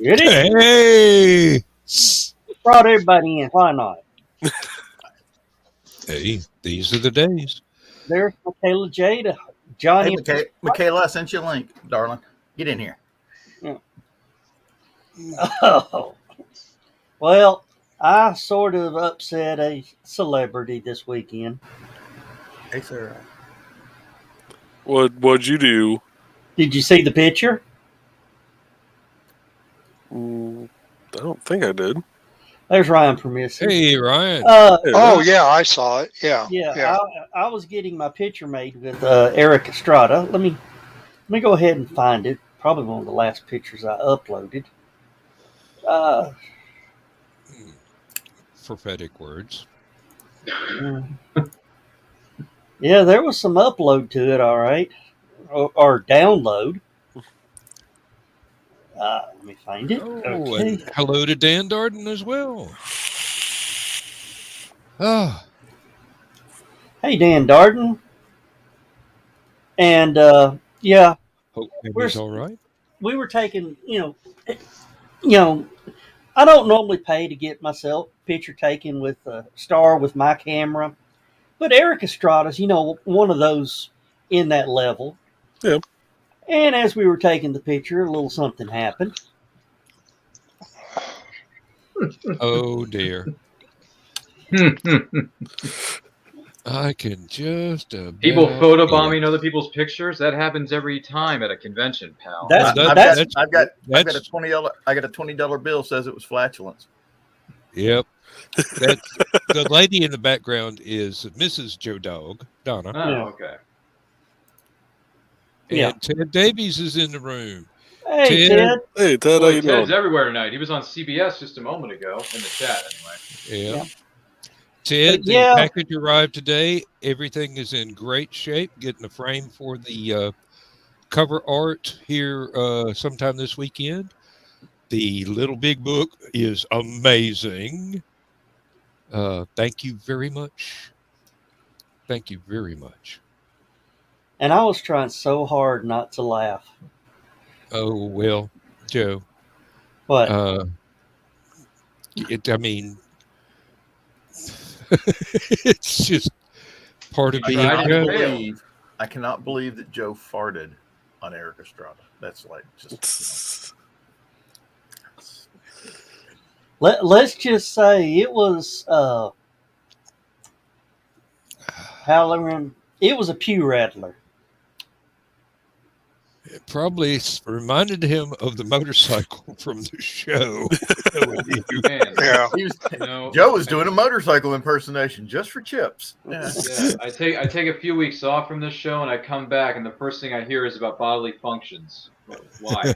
Get it? Hey, Brought everybody in. Why not? hey, these are the days. There's Michaela Jada, Hey, Johnny. Michaela, I sent you a link, darling. Get in here. Oh, well, I sort of upset a celebrity this weekend. Hey, Sarah. What'd you do? Did you see the picture? I don't think I did. There's Ryan Permissi. Hey, Ryan. Oh, yeah, I saw it. Yeah. I was getting my picture made with Eric Estrada. Let me go ahead and find it. Probably one of the last pictures I uploaded. Prophetic words. Yeah, there was some upload to it, all right, or download. Let me find it. Oh, Okay. and hello to Dan Darden as well. Ah, Hey, Dan Darden. And yeah, hope We're- he's all right. we were taking, I don't normally pay to get myself picture taken with a star with my camera, but Eric Estrada's, one of those in that level. Yep. And as we were taking the picture, a little something happened. Oh dear. I can just People about photobombing other people's pictures. That happens every time at a convention, pal. That's- I've got a that's- $20. I got a $20 bill says it was flatulence. Yep. That's the lady in the background is Mrs. Joe Dog, Donna. Oh, Yeah. okay. And Yeah. Ted Davies is in the room. Hey, Ted. Ted. Hey, Ted, how Boy, you Ted's doing? everywhere tonight. He was on CBS just a moment ago in the chat, anyway. Yeah. Yeah. Ted, the Yeah. package arrived today. Everything is in great shape. Getting a frame for the cover art here sometime this weekend. The Little Big Book is amazing. Thank you very much. Thank you very much. And I was trying so hard not to laugh. Oh, well, Joe. But I mean, it's just part of I being tried cannot to Joe. believe. I cannot believe that Joe farted on Eric Estrada. That's like just. let's just say it was Halloran. It was a pew rattler. It probably reminded him of the motorcycle from the show. Man, Yeah. He was, no, Joe was doing a motorcycle impersonation just for chips. Yeah. Yeah, I take a few weeks off from this show, and I come back, and the first thing I hear is about bodily functions. Why?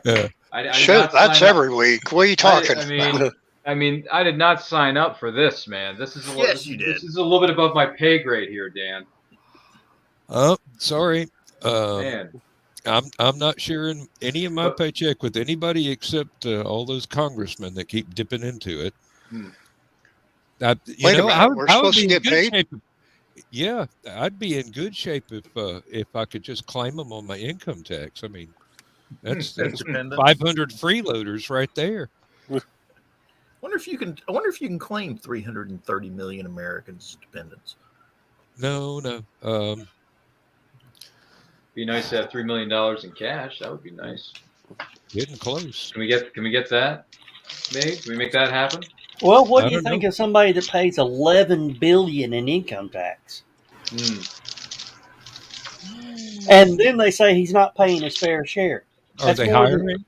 I did Shit, not that's sign up. every week. What are you talking about? I mean, I did not sign up for this, man. This is Yes, you did. This is a little bit above my pay grade here, Dan. Oh, sorry. Man, I'm not sharing any of my paycheck with anybody except all those congressmen that keep dipping into it. Wait a minute, we're supposed to get paid? Shape. Yeah, I'd be in good shape if I could just claim them on my income tax. I mean, that's Independence. 500 freeloaders right there. I wonder if you can claim 330 million Americans as dependents. No. be nice to have $3 million in cash. That would be nice. Getting close. Can we get that? Maybe can we make that happen? Well, what I do you don't think know. of somebody that pays $11 billion in income tax, and then they say he's not paying his fair share? Are That's they more than-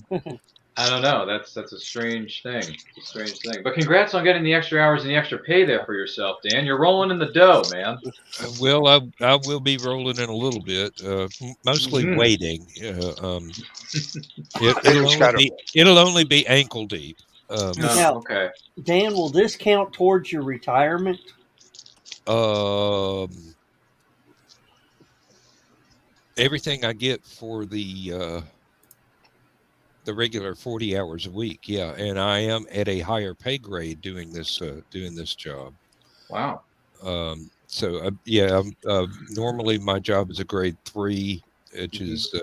hiring? I don't know. That's a strange thing. It's a strange thing. But congrats on getting the extra hours and the extra pay there for yourself, Dan. You're rolling in the dough, man. Well, I will be rolling in a little bit, mostly waiting. It'll only be ankle deep. Now- Okay. Dan, will this count towards your retirement? Everything I get for the regular 40 hours a week, yeah, and I am at a higher pay grade doing this job. Wow. So normally my job is a grade 3, which is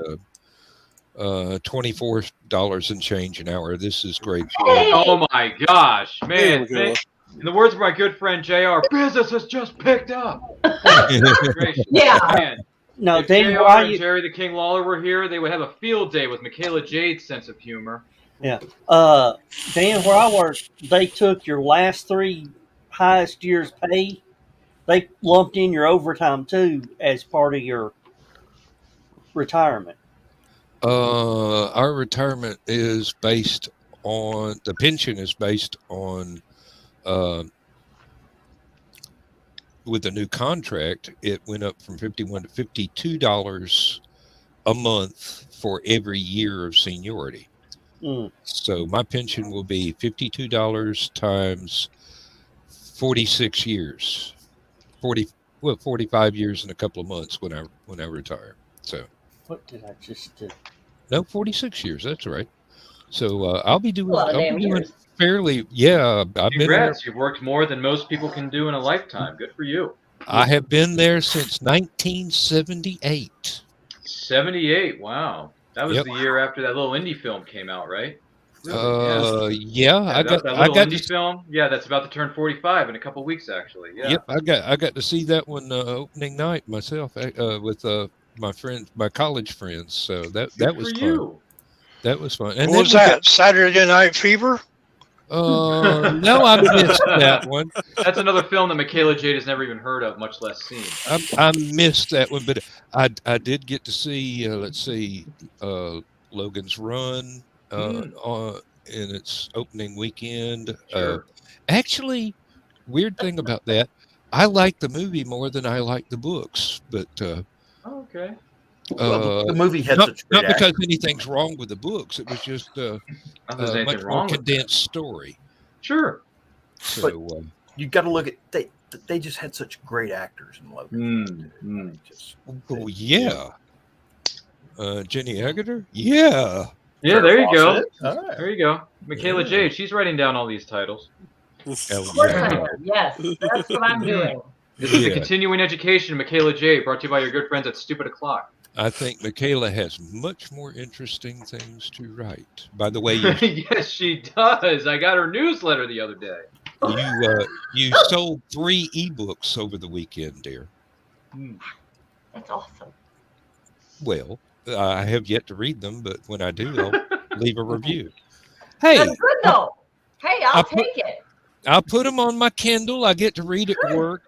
$24 and change an hour. This is great. Oh my gosh, man! Hey, In the words of my good friend JR, business has just picked up. Gracious. Yeah. Man, No, if Dan, JR why and you? Jerry the King Lawler were here, they would have a field day with Michaela Jade's sense of humor. Yeah. Dan, where I work, they took your last 3 highest years' pay. They lumped in your overtime too as part of your retirement. Our retirement is based on the pension is based on with the new contract. It went up from $51 to $52 a month for every year of seniority. So my pension will be $52 times 46 years, 45 years and a couple of months when I retire. So What did I just do? no, 46 years. That's right. So I'll be doing years. fairly. Yeah, I've been there. Congrats! You've worked more than most people can do in a lifetime. Good for you. I have been there since 1978. 78. Wow, that was Yep. the year after that little indie film came out, right? Yeah, I got indie film. Yeah, that's about to turn 45 in a couple weeks, actually. Yeah. Yep, I got to see that one opening night myself with my friends, my college friends. So that was fun. That was fun. And What was that? Saturday Night Fever? No, I missed that one. That's another film that Michaela Jade has never even heard of, much less seen. I missed that one, but I did get to see. Let's see, Logan's Run in its opening weekend. Sure. Actually, weird thing about that, I like the movie more than I like the books, but Okay. Well, the movie had not such great because acting. anything's wrong with the books. It was just Not that there's a anything much more wrong with that. condensed story. Sure. So You got to look at they just had such great actors in Logan. Just, oh yeah, Jenny Agutter, yeah. Yeah, there you go. All right. There you go. Michaela Jade, she's writing down all these titles. Hell Of course I yeah. am. Yes, that's what I'm doing. This is the Yeah. continuing education of Michaela Jade, brought to you by your good friends at Stupid O'Clock. I think Michaela has much more interesting things to write. By the way, you Yes, she does. I got her newsletter the other day. you sold 3 ebooks over the weekend, dear. That's awesome. Well, I have yet to read them, but when I do, I'll leave a review. Hey, That's good though. Hey, I'll take it. I'll put them on my Kindle. I get to read at work.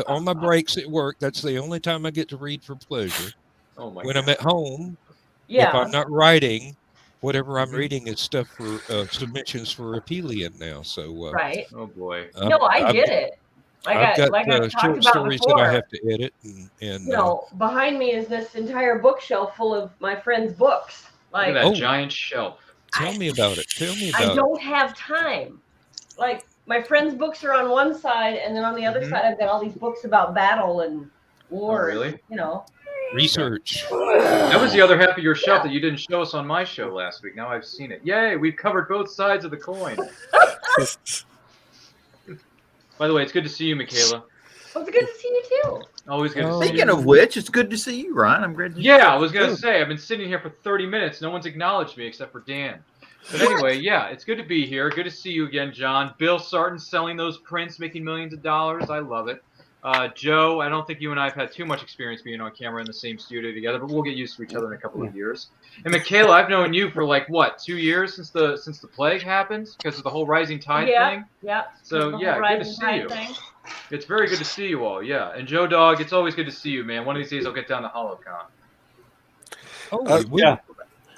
On my breaks at work. That's the only time I get to read for pleasure. Oh my When God. I'm at home, if Yeah. I'm not writing, whatever I'm reading is stuff for submissions for Apelian now. So Right. Oh boy. No, I get it. I've got Like I talked short about stories before. that I have to edit, and You know, behind me is this entire bookshelf full of my friends' books. Look Like at that Oh. giant shelf. tell me about it. Tell me I about it. don't have time. Like my friends' books are on one side, and then on the other Mhm. side, I've got all these books about battle and war. Oh, really? You know. Research. That was the other half of your shelf that you didn't show us on my show last week. Now I've seen it. Yay, we've covered both sides of the coin. By the way, it's good to see you, Michaela. Well, it's good to see you too. Always good to Oh. see Speaking you. of which, it's good to see you, Ryan. I'm glad. Yeah, I was going to say, I've been sitting here for 30 minutes. No one's acknowledged me except for Dan. But anyway, yeah, it's good to be here. Good to see you again, John. Bill Sarton selling those prints, making millions of dollars. I love it. Joe, I don't think you and I have had too much experience being on camera in the same studio together, but we'll get used to each other in a couple of years. And Michaela, I've known you for like, what, 2 years since the plague happened? Because of the whole rising tide thing? Yeah. So, The yeah, whole good to rising see tide you. thing. It's very good to see you all, yeah. And Joe Dog, it's always good to see you, man. One of these days I'll get down to HallowCon. Oh, yeah.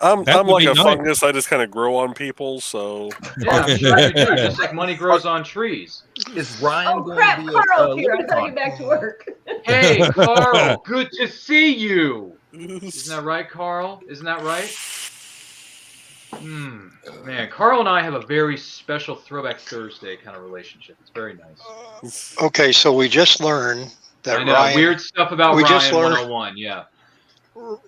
I'm That would like be a nice. fungus. I just kind of grow on people. So Yeah, I'm sure you do, just like money grows on trees. Is Ryan Oh going crap, to be Carl's here. I Liberty gotta Con? get back to work. Hey, Carl, good to see you. Isn't that right, Carl? Isn't that right? Man, Carl and I have a very special Throwback Thursday kind of relationship. It's very nice. Okay, so we just learned that I know, Ryan, weird stuff about we Ryan just learned- 101, yeah.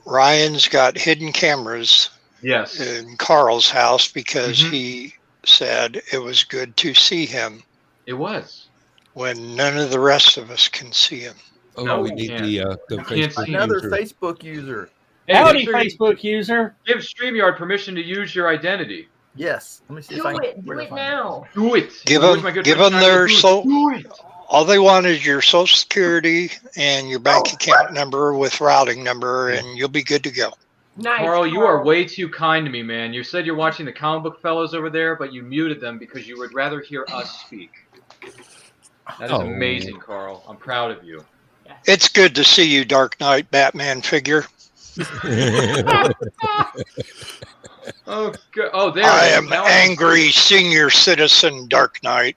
Ryan's got hidden cameras Yes. in Carl's house because Mhm. he said it was good to see him It was. when none of the rest of us can see him. Oh, No, we we need can't. the can't Facebook see Another user. Facebook user. Hey, Howdy, make sure you Facebook user. give StreamYard permission to use your identity. Yes. Let me see if Do I can it. Do it now. Do it. Give Where's them, my good give friend them Tyler their Booth? so. Do it. All they want is your social security and your bank account number with routing number, and you'll be good to go. Nice. Carl, you are way too kind to me, man. You said you're watching the comic book fellows over there, but you muted them because you would rather hear us speak. That is amazing, Carl. I'm proud of you. It's good to see you, Dark Knight Batman figure. Oh, good. Oh, there I it is. am Now I can angry senior citizen Dark Knight.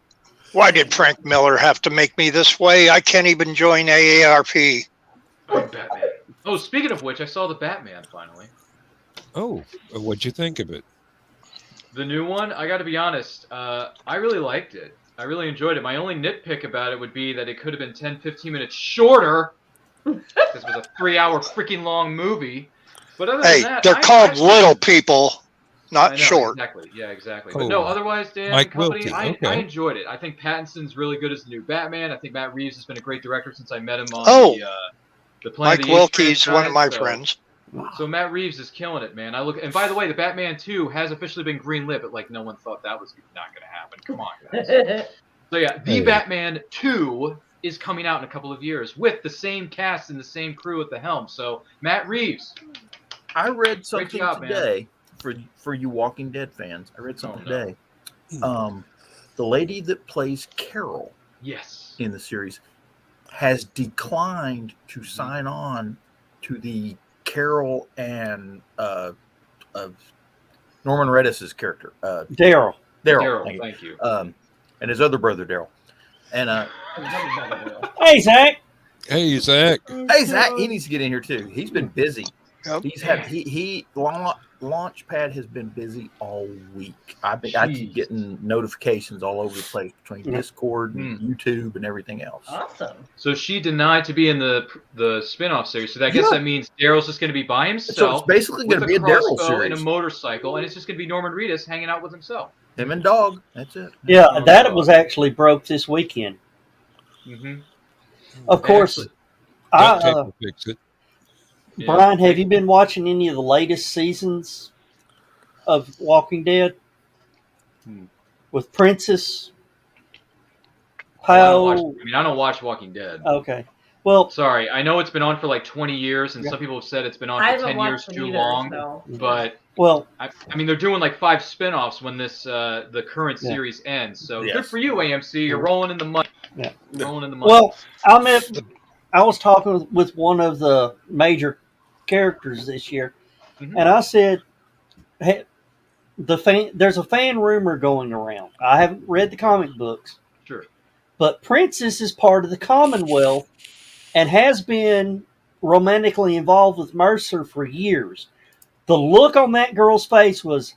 Why did Frank Miller have to make me this way? I can't even join AARP. I'm Batman. Oh, speaking of which, I saw the Batman finally. Oh, what'd you think of it? The new one, I got to be honest, I really liked it. I really enjoyed it. My only nitpick about it would be that it could have been 10, 15 minutes shorter. This was a 3-hour freaking long movie. But other than that, they're called little people, not short. Exactly. Yeah, exactly. Oh, But no, otherwise, Dan Mike and company, Wilkie, I okay. enjoyed it. I think Pattinson's really good as the new Batman. I think Matt Reeves has been a great director since I met him on the Planet Mike of the Apes Wilkie's one of my franchise, friends. So Matt Reeves is killing it, man. And by the way, the Batman 2 has officially been greenlit, but like no one thought that was not going to happen. Come on, guys. So yeah, the Batman 2 is coming out in a couple of years with the same cast and the same crew at the helm. So Matt Reeves. I read something today man. for you Walking Dead fans. I read something today. The lady that plays Carol, in the series, has declined to sign on to the Carol and of Norman Reedus's character, Daryl. Thank you. And his other brother Daryl. And hey Zach. Hey Zach. Hey Zach, he needs to get in here too. He's been busy. Yep. He's had Launchpad has been busy all week. I keep getting notifications all over the place between Discord and YouTube and everything else. Awesome. So she denied to be in the spin-off series. So I guess that means Daryl's just going to be by himself. So it's basically going to be a Daryl series and a motorcycle, and it's just going to be Norman Reedus hanging out with himself. Him and dog. That's it. Yeah, that was actually broke this weekend. Mm-hmm. Of course, fix it. Brian, have you been watching any of the latest seasons of Walking Dead with Princess? I don't watch Walking Dead. Okay. Well, sorry. I know it's been on for like 20 years, and some people have said it's been on for 10 years too long. So. But I mean, they're doing like 5 spinoffs when the current series ends. So good for you, AMC. You're rolling in the money. Yeah. Rolling in the money. Well, I was talking with one of the major characters this year, and I said, "Hey, there's a fan rumor going around. I haven't read the comic books, but Princess is part of the Commonwealth and has been romantically involved with Mercer for years. The look on that girl's face was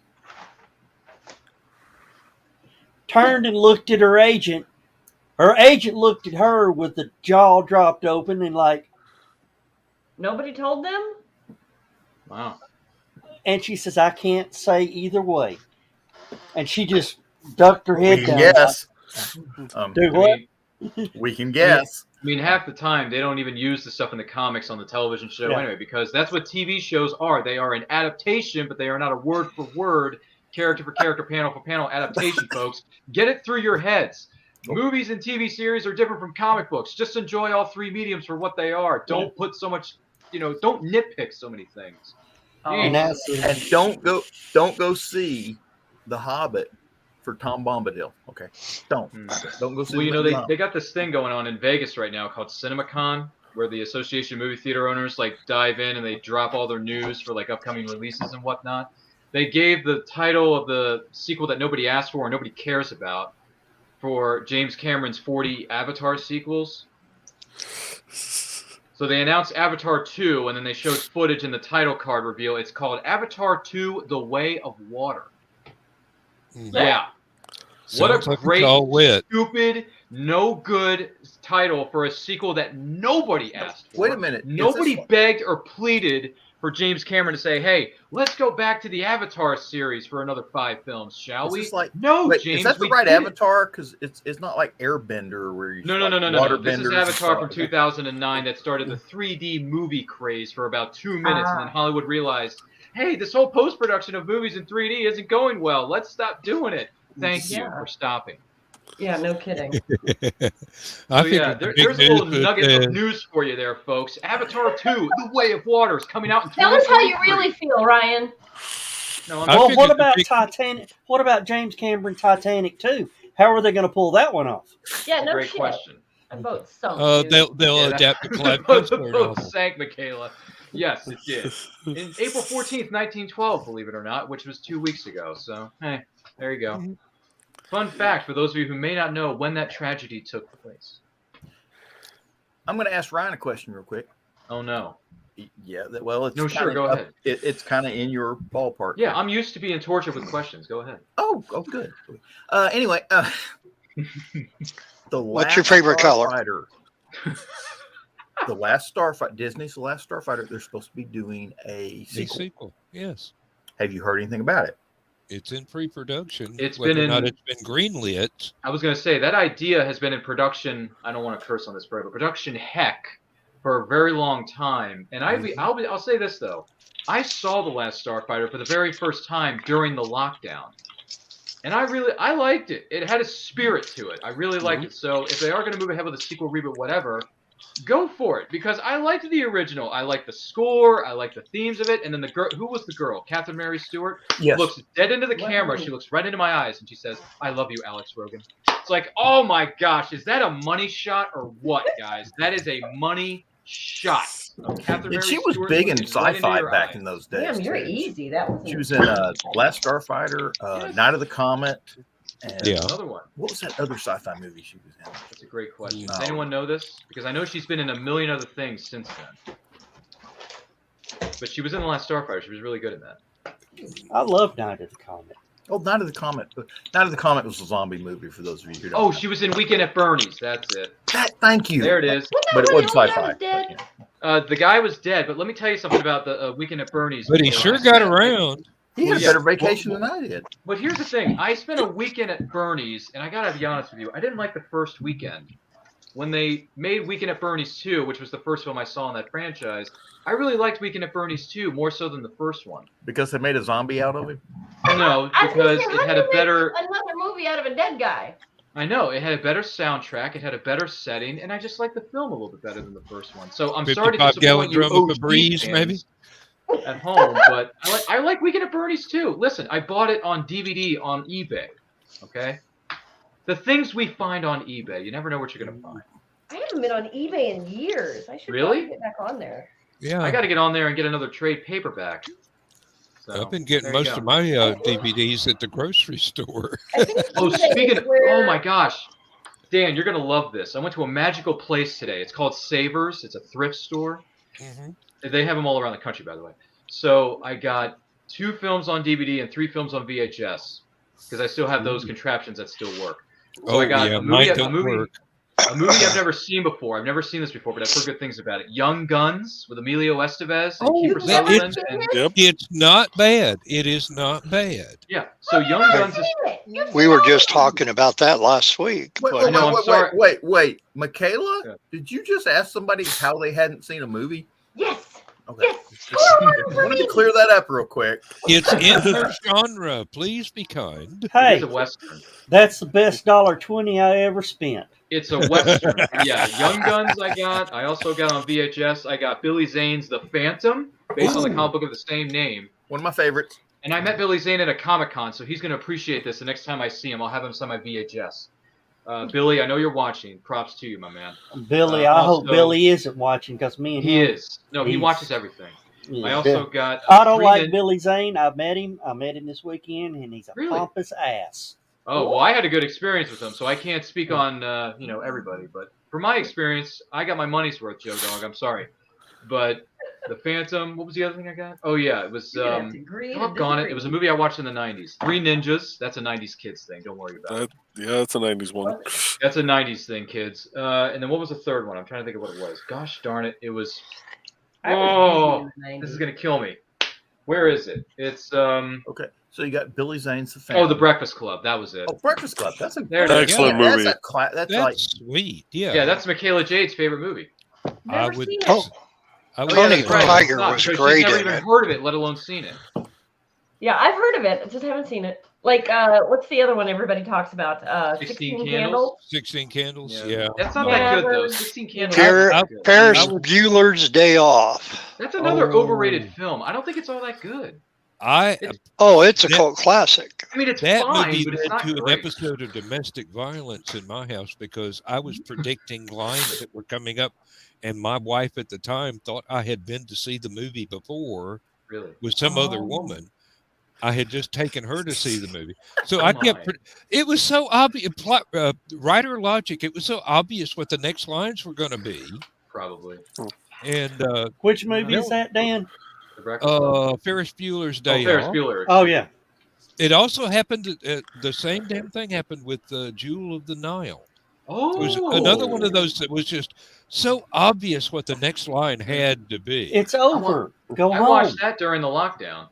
turned and looked at her agent. Her agent looked at her with the jaw dropped open and like, nobody told them? Wow. And she says, I can't say either way. And she just ducked her head down. Yes. Do what? We can guess. I mean, half the time they don't even use the stuff in the comics on the television show anyway, because that's what TV shows are. They are an adaptation, but they are not a word for word, character for character, panel for panel adaptation, folks. Get it through your heads. Movies and TV series are different from comic books. Just enjoy all 3 mediums for what they are. Don't put so much, don't nitpick so many things. And don't go see The Hobbit for Tom Bombadil. Okay, don't go see. Well, they got this thing going on in Vegas right now called CinemaCon, where the Association of Movie Theater Owners like dive in and they drop all their news for like upcoming releases and whatnot. They gave the title of the sequel that nobody asked for or nobody cares about for James Cameron's 40 Avatar sequels. So they announced Avatar 2, and then they showed footage in the title card reveal. It's called Avatar 2: The Way of Water. Yeah. What a great, stupid, no good title for a sequel that nobody asked for. Wait a minute. Nobody begged or pleaded for James Cameron to say, "Hey, let's go back to the Avatar series for another 5 films, shall we?" Like, no, wait, James. Is that the right Avatar? Because it's not like Airbender where you No. This is Avatar from 2009 that started the 3D movie craze for about 2 minutes, and then Hollywood realized, "Hey, this whole post-production of movies in 3D isn't going well. Let's stop doing it." Thank you for stopping. Yeah, no kidding. There's a little nugget of news for you there, folks. Avatar 2, The Way of Water is coming out in 2023. Tell us how you really feel, Ryan. No, well, what about Titanic? What about James Cameron Titanic 2? How are they going to pull that one off? Yeah, no Great question. A boat sunk. They'll adapt the Clive The boat sank, Michaela. Yes, it did. In April 14th, 1912, believe it or not, which was 2 weeks ago. So, hey, there you go. Fun fact for those of you who may not know when that tragedy took place. I'm going to ask Ryan a question real quick. Oh, no. Yeah, well, it's go ahead. It's kind of in your ballpark. Yeah, I'm used to being tortured with questions. Go ahead. Oh, good. Anyway, what's your favorite color? The Last Starfighter, Disney's The Last Starfighter. They're supposed to be doing a sequel. Yes. Have you heard anything about it? It's in pre-production. It's Whether been or not it's been greenlit. I was going to say that idea has been in production. I don't want to curse on this, but production heck for a very long time. And I'll say this though, I saw The Last Starfighter for the very first time during the lockdown, and I liked it. It had a spirit to it. I really liked it. So if they are going to move ahead with a sequel, reboot, whatever, go for it, because I liked the original. I liked the score. I liked the themes of it. And then the girl, who was the girl? Catherine Mary Stewart. Yes. Looks dead into the camera. She looks right into my eyes, and she says, "I love you, Alex Rogan." It's like, oh my gosh, is that a money shot or what, guys? That is a money shot. And she was big in sci-fi back in those days. Damn, you're easy. That was. She was in Last Starfighter, Night of the Comet. And another one. What was that other sci-fi movie she was in? That's a great question. Does anyone know this? Because I know she's been in a million other things since then. But she was in The Last Starfighter. She was really good in that. I love Night of the Comet. Oh, Night of the Comet. Night of the Comet was a zombie movie for those of you who don't know. She was in Weekend at Bernie's. That's it. Thank you. There it is. But it wasn't sci-fi. The guy was dead, but let me tell you something about the Weekend at Bernie's. But he sure got around. He had a better vacation than I did. But here's the thing. I spent a weekend at Bernie's, and I got to be honest with you, I didn't like the first weekend. When they made Weekend at Bernie's 2, which was the first film I saw in that franchise, I really liked Weekend at Bernie's 2 more so than the first one. Because they made a zombie out of him? No, because it had a better... Another movie out of a dead guy. I know. It had a better soundtrack. It had a better setting, and I just liked the film a little bit better than the first one. So I'm sorry to disappoint you, drum of Febreze, maybe? At home, but I like Weekend at Bernie's too. Listen, I bought it on DVD on eBay. Okay, the things we find on eBay, you never know what you're gonna find. I haven't been on eBay in years. I should really get back on there. Yeah, I got to get on there and get another trade paperback. So, I've been getting most of my DVDs at the grocery store. Speaking of, oh my gosh, Dan, you're gonna love this. I went to a magical place today. It's called Savers. It's a thrift store. Mm-hmm. They have them all around the country, by the way. So I got 2 films on DVD and 3 films on VHS because I still have those contraptions that still work. So I got a movie I've never seen before. I've never seen this before, but I've heard good things about it. Young Guns with Emilio Estevez and Kiefer Sutherland. It's not bad. It is not bad. Yeah. So Young Guns is... We were just talking about that last week. Wait. Michaela, did you just ask somebody how they hadn't seen a movie? Yes. Okay. I wanted to clear that up real quick. It's in her genre. Please be kind. Hey, it's a Western. That's the best $1.20 I ever spent. It's a Western. Yeah, Young Guns I got. I also got on VHS. I got Billy Zane's The Phantom, based on the comic book of the same name. One of my favorites. And I met Billy Zane at a Comic-Con, so he's going to appreciate this. The next time I see him, I'll have him sign my VHS. Billy, I know you're watching. Props to you, my man. Billy, I hope Billy isn't watching because me and him. He is. No, he watches everything. Yeah, I also got. I don't like Billy Zane. I've met him. I met him this weekend, and he's a pompous ass. Oh well, I had a good experience with him, so I can't speak on everybody. But for my experience, I got my money's worth, Joe Dog. I'm sorry, but The Phantom. What was the other thing I got? Oh yeah, it was. Doggone it! It was a movie I watched in the '90s. 3 Ninjas. That's a '90s kids thing. Don't worry about it. Yeah, that's a '90s one. That's a '90s thing, kids. And then what was the third one? I'm trying to think of what it was. Gosh darn it! It was. Oh, this is gonna kill me. Where is it? It's Okay, so you got Billy Zane's The Family. Oh, The Breakfast Club. That was it. Oh, Breakfast Club. That's a excellent movie. That's like sweet. Yeah. Yeah, that's Michaela Jade's favorite movie. Never seen it. Tony that's right. Tiger It's not, was because great She's never in even it. heard of it, let alone seen it. Yeah, I've heard of it. I just haven't seen it. Like, what's the other one everybody talks about? 16 Candles. 16 Candles. Yeah. That's not that good though. 16 Candles. Ferris Bueller's Day Off. That's another overrated film. I don't think it's all that good. It's a cult classic. I mean, it's that fine, movie but it's led not to an great. episode of domestic violence in my house because I was predicting lines that were coming up, and my wife at the time thought I had been to see the movie before with some other woman. I had just taken her to see the movie, so I kept. It was so obvious. Writer logic. It was so obvious what the next lines were going to be. Probably. And which movie is that, Dan? Ferris Bueller's Day Off. Ferris Bueller. Oh yeah. It also happened. The same damn thing happened with Jewel of the Nile. Oh, it was another one of those that was just so obvious what the next line had to be. It's over. Go home. I watched that during the lockdown.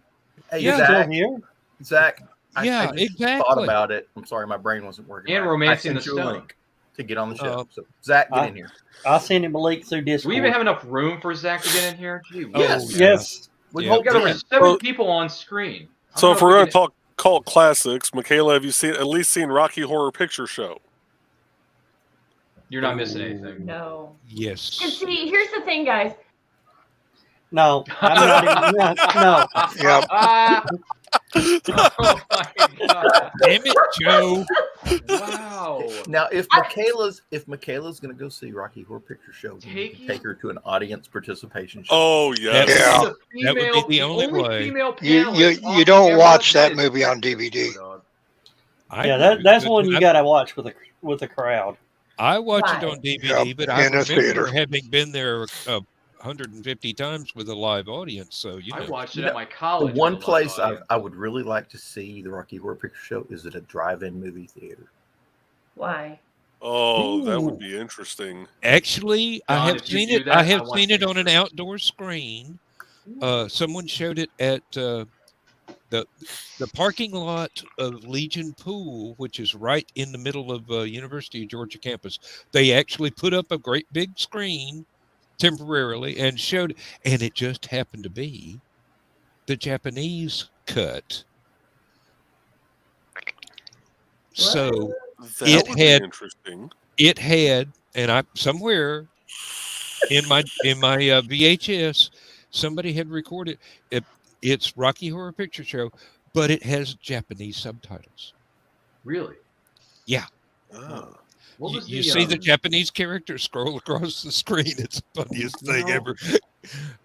Hey, Zach, here? Zach, yeah, I just thought about it. I'm sorry, my brain wasn't working. And right. Romancing the I sent you a Stone. link to get on the show. So Zach, get in here. I'll send him a link through Discord. Do we even have enough room for Zach to get in here? Gee, Yes. We've got over 7 people on screen. So if we're going to talk cult classics, Michaela, have you at least seen Rocky Horror Picture Show? You're not missing anything. No. Yes. And see, here's the thing, guys. No, I'm not even. No. Yep. Oh my God. Damn it, Joe. Wow. Now, if Michaela's going to go see Rocky Horror Picture Show, we can take her to an audience participation show. Oh yeah. That would be the only way. You don't watch that movie on DVD. That's one you got to watch with a crowd. I watch it on DVD, but I remember theater. having been there 150 times with a live audience. So I watched it at my college. The one place I would really like to see the Rocky Horror Picture Show is at a drive-in movie theater. Why? Oh, that would be interesting. Actually, John, I have seen it. I have seen it on an outdoor screen. Someone showed it at the parking lot of Legion Pool, which is right in the middle of University of Georgia campus. They actually put up a great big screen temporarily and showed, and it just happened to be the Japanese cut. So it had, and I somewhere in my VHS, somebody had recorded it. It's Rocky Horror Picture Show, but it has Japanese subtitles. Really? Yeah. Oh. You see the Japanese character scroll across the screen. It's the funniest thing ever.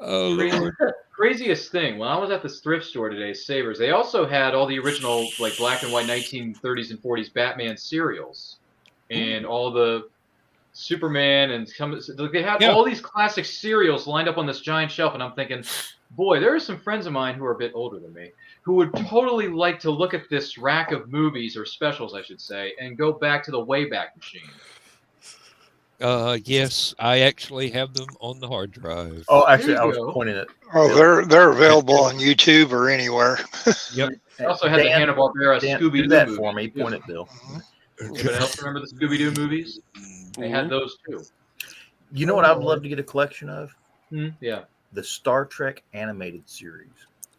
Oh, Lord. Craziest thing, when I was at this thrift store today, Savers, they also had all the original like black and white 1930s and 40s Batman serials. And all the Superman and they had all these classic serials lined up on this giant shelf, and I'm thinking, boy, there are some friends of mine who are a bit older than me who would totally like to look at this rack of movies, or specials, I should say, and go back to the Wayback Machine. Yes, I actually have them on the hard drive. Oh, actually, I was pointing it. Oh, they're available on YouTube or anywhere. Yep. I also had the Hanna-Barbera Scooby-Doo do that movie. for me. Point it, Bill. Anybody else remember the Scooby-Doo movies? They had those too. You know what I'd love to get a collection of? Yeah. The Star Trek animated series.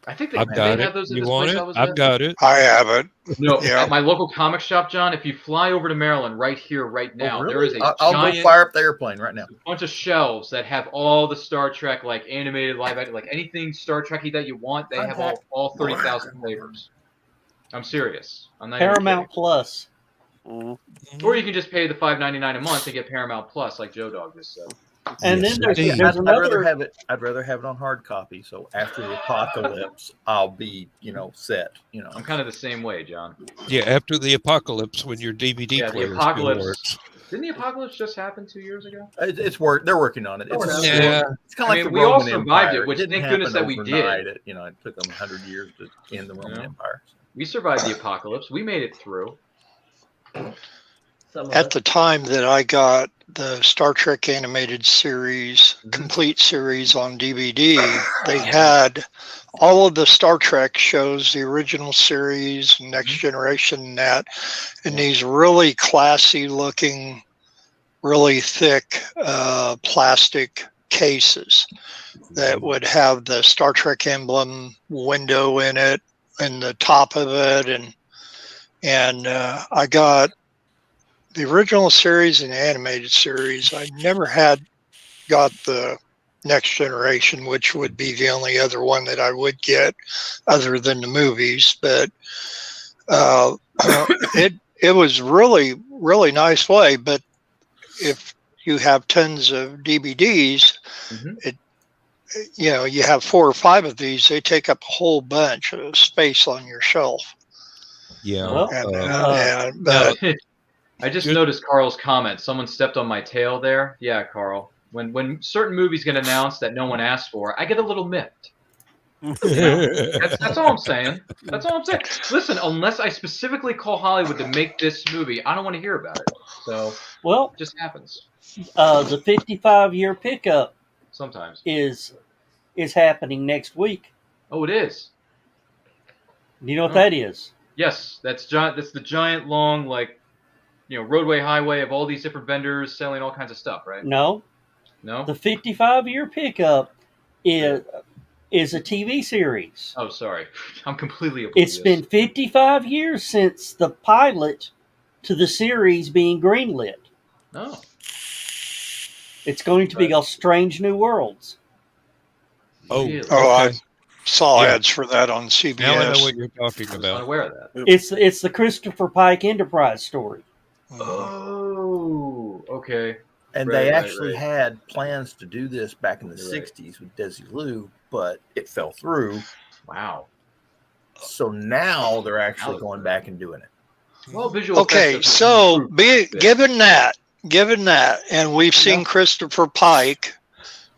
I think they I've got had it. those in You this want place it? I was I've at. got it. I have it. No, Yeah. at my local comic shop, John, if you fly over to Maryland right here, right now, Oh, there really? is a I'll giant go fire up the airplane right now. bunch of shelves that have all the Star Trek, like animated, live action, like anything Star Trek-y that you want, they have all 30,000 flavors. I'm serious. I'm not even Paramount kidding. Plus. Or you can just pay the $5.99 a month to get Paramount Plus, like Joe Dog just said. And Yes, then there's indeed. I'd rather another. have it. I'd rather have it on hard copy. So after the apocalypse, I'll be, set. I'm kind of the same way, John. Yeah, after the apocalypse, when your DVD Yeah, the player still apocalypse. works. Didn't the apocalypse just happen 2 years ago? It's work. They're working on it. It's Yeah. It's kind of like the we all Roman survived Empire. it, which didn't thank goodness happen that we overnight. did. It took them 100 years to end the Roman Empire. We survived the apocalypse. We made it through. At the time that I got the Star Trek animated series, complete series on DVD, they had all of the Star Trek shows, the original series, Next Generation, and that, in these really classy looking, really thick plastic cases that would have the Star Trek emblem window in it and the top of it, and I got the original series and the animated series. I never got the Next Generation, which would be the only other one that I would get other than the movies. But it was really nice way. But if you have tons of DVDs, you have 4 or 5 of these, they take up a whole bunch of space on your shelf. Yeah. Well, I just noticed Carl's comment. Someone stepped on my tail there. Yeah, Carl. When certain movies get announced that no one asked for, I get a little miffed. That's all I'm saying. That's all I'm saying. Listen, unless I specifically call Hollywood to make this movie, I don't want to hear about it. So, it just happens. The 55-year pickup sometimes is happening next week. Oh, it is. Do you know what that is? Yes, that's giant. That's the giant, long, roadway, highway of all these different vendors selling all kinds of stuff, right? No. The 55-year pickup is a TV series. Oh, sorry. I'm completely oblivious. It's been 55 years since the pilot to the series being greenlit. Oh. It's going to be called Strange New Worlds. Oh, I saw ads for that on CBS. Now I know what you're talking about. I'm aware of that. It's the Christopher Pike Enterprise story. Oh, okay. And they actually had plans to do this back in the 60s with Desilu, but it fell through. Wow. So now they're actually going back and doing it. Well, visual. Okay, so given that, and we've seen Christopher Pike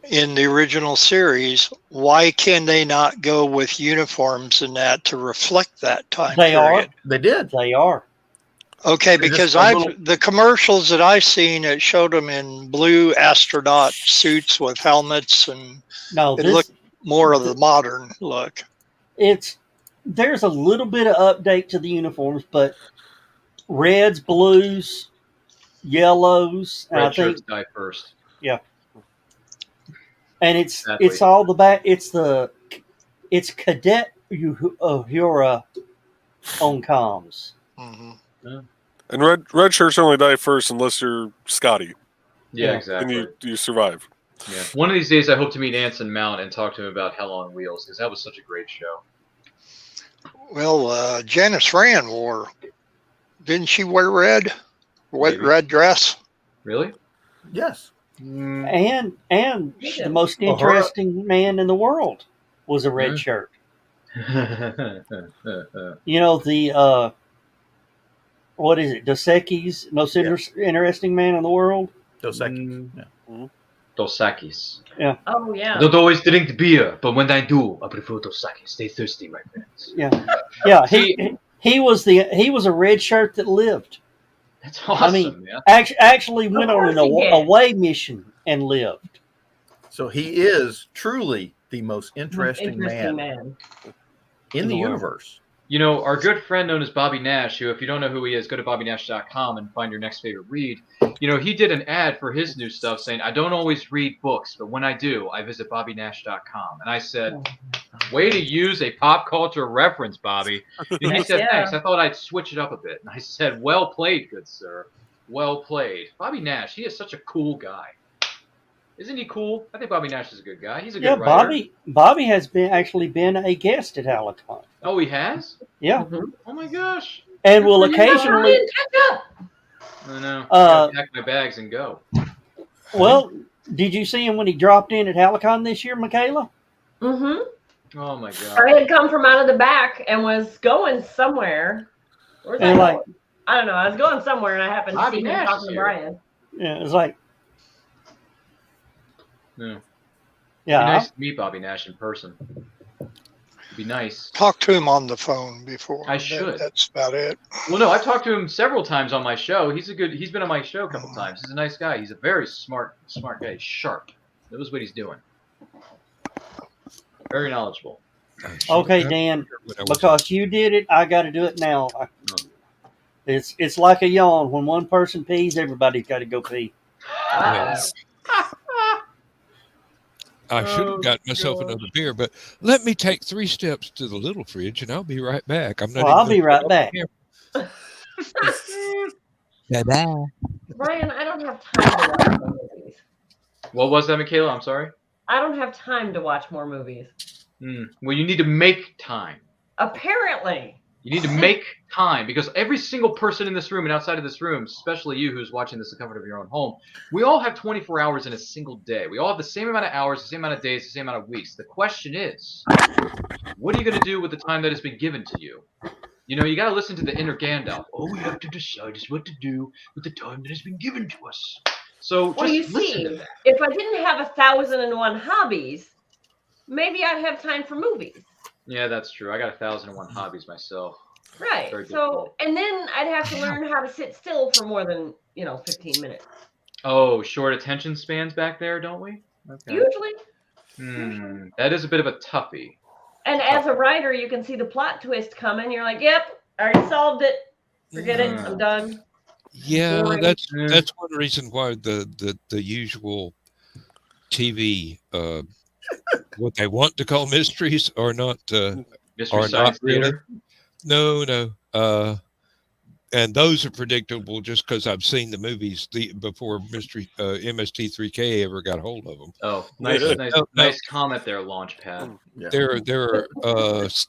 in the original series, why can they not go with uniforms and that to reflect that time period? They did. They are. Okay, because the commercials that I've seen, it showed them in blue astronaut suits with helmets, and it looked more of the modern look. There's a little bit of update to the uniforms, but reds, blues, yellows, and Red shirts die first. Yeah, and it's all the back. It's Cadet Uhura on comms. Mm-hmm. Yeah. And red shirts only die first unless you're Scotty. Yeah, exactly. And you survive. Yeah. One of these days, I hope to meet Anson Mount and talk to him about Hell on Wheels, because that was such a great show. Well, Janice Rand didn't she wear red? Red dress? Really? Yes. And the most interesting man in the world was a red shirt. You know, the what is it? Dos Equis, most interesting man in the world. Dos Equis. Yeah. Dos Equis. Yeah. Oh yeah. I don't always drink beer, but when I do, I prefer Dos Equis. Stay thirsty, my friends. Yeah. Yeah. He was a red shirt that lived. That's awesome. I mean, man. actually went on an away mission and lived. So he is truly the most interesting man in the universe. You know, our good friend known as Bobby Nash, who, if you don't know who he is, go to bobbynash.com and find your next favorite read. You know, he did an ad for his new stuff saying, I don't always read books, but when I do, I visit bobbynash.com. And I said, way to use a pop culture reference, Bobby. And he said, thanks. I thought I'd switch it up a bit. And I said, well played, good sir. Well played. Bobby Nash, he is such a cool guy. Isn't he cool? I think Bobby Nash is a good guy. He's a good writer. Bobby has actually been a guest at HallowCon. Oh, he has? Yeah. Mm-hmm. Oh my gosh. And will occasionally. I know. I gotta pack my bags and go. Well, did you see him when he dropped in at HallowCon this year, Michaela? Mm-hmm. Oh my god. I had come from out of the back and was going somewhere. Where's I going? I don't know. I was going somewhere and I happened to see him talking to Brian. Yeah, it was like. Yeah. Yeah. It'd be nice to meet Bobby Nash in person. It'd be nice. Talk to him on the phone before. I should. That's about it. Well, no, I've talked to him several times on my show. He's been on my show a couple times. He's a nice guy. He's a very smart guy. He's sharp. Knows what he's doing. Very knowledgeable. Okay, Dan, because you did it, I got to do it now. It's like a yawn. When one person pees, everybody's got to go pee. Yes. I should have gotten myself another beer, but let me take 3 steps to the little fridge, and I'll be right back. I'll be right back. Bye-bye. Brian, I don't have time to watch more movies. What was that, Michaela? I'm sorry? I don't have time to watch more movies. Well, you need to make time. Apparently. You need to make time, because every single person in this room and outside of this room, especially you who's watching this in the comfort of your own home, we all have 24 hours in a single day. We all have the same amount of hours, the same amount of days, the same amount of weeks. The question is, what are you going to do with the time that has been given to you? You know, you got to listen to the inner Gandalf. All we have to decide is what to do with the time that has been given to us. So well, you see, if I didn't have 1,001 hobbies, maybe I'd have time for movies. Yeah, that's true. I got 1,001 hobbies myself. Right. So, and then I'd have to learn how to sit still for more than 15 minutes. Oh, short attention spans back there, don't we? Okay. Usually. That is a bit of a toughie. And as a writer, you can see the plot twist coming. You're like, "Yep, I already solved it. Forget it. I'm done." Yeah, that's one reason why the usual TV. What they want to call mysteries are not Mystery Science Theater. No. And those are predictable just because I've seen the movies before Mystery MST3K ever got hold of them. Oh, nice comment there, Launchpad. Yeah.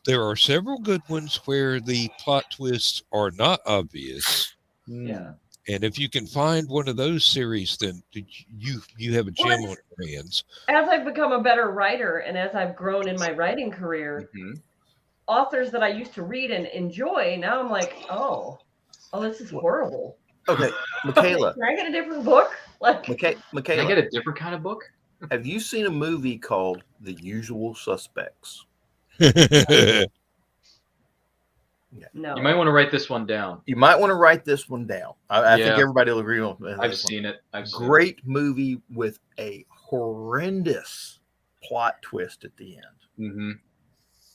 There are several good ones where the plot twists are not obvious. Yeah. And if you can find one of those series, then you have a gem on your hands. As I've become a better writer and as I've grown in my writing career, authors that I used to read and enjoy, now I'm like, oh, this is horrible. Okay, Michaela. Can I get a different book? Michaela. Can I get a different kind of book? Have you seen a movie called The Usual Suspects? No. You might want to write this one down. I think everybody will agree on that. I've seen it. Great movie with a horrendous plot twist at the end.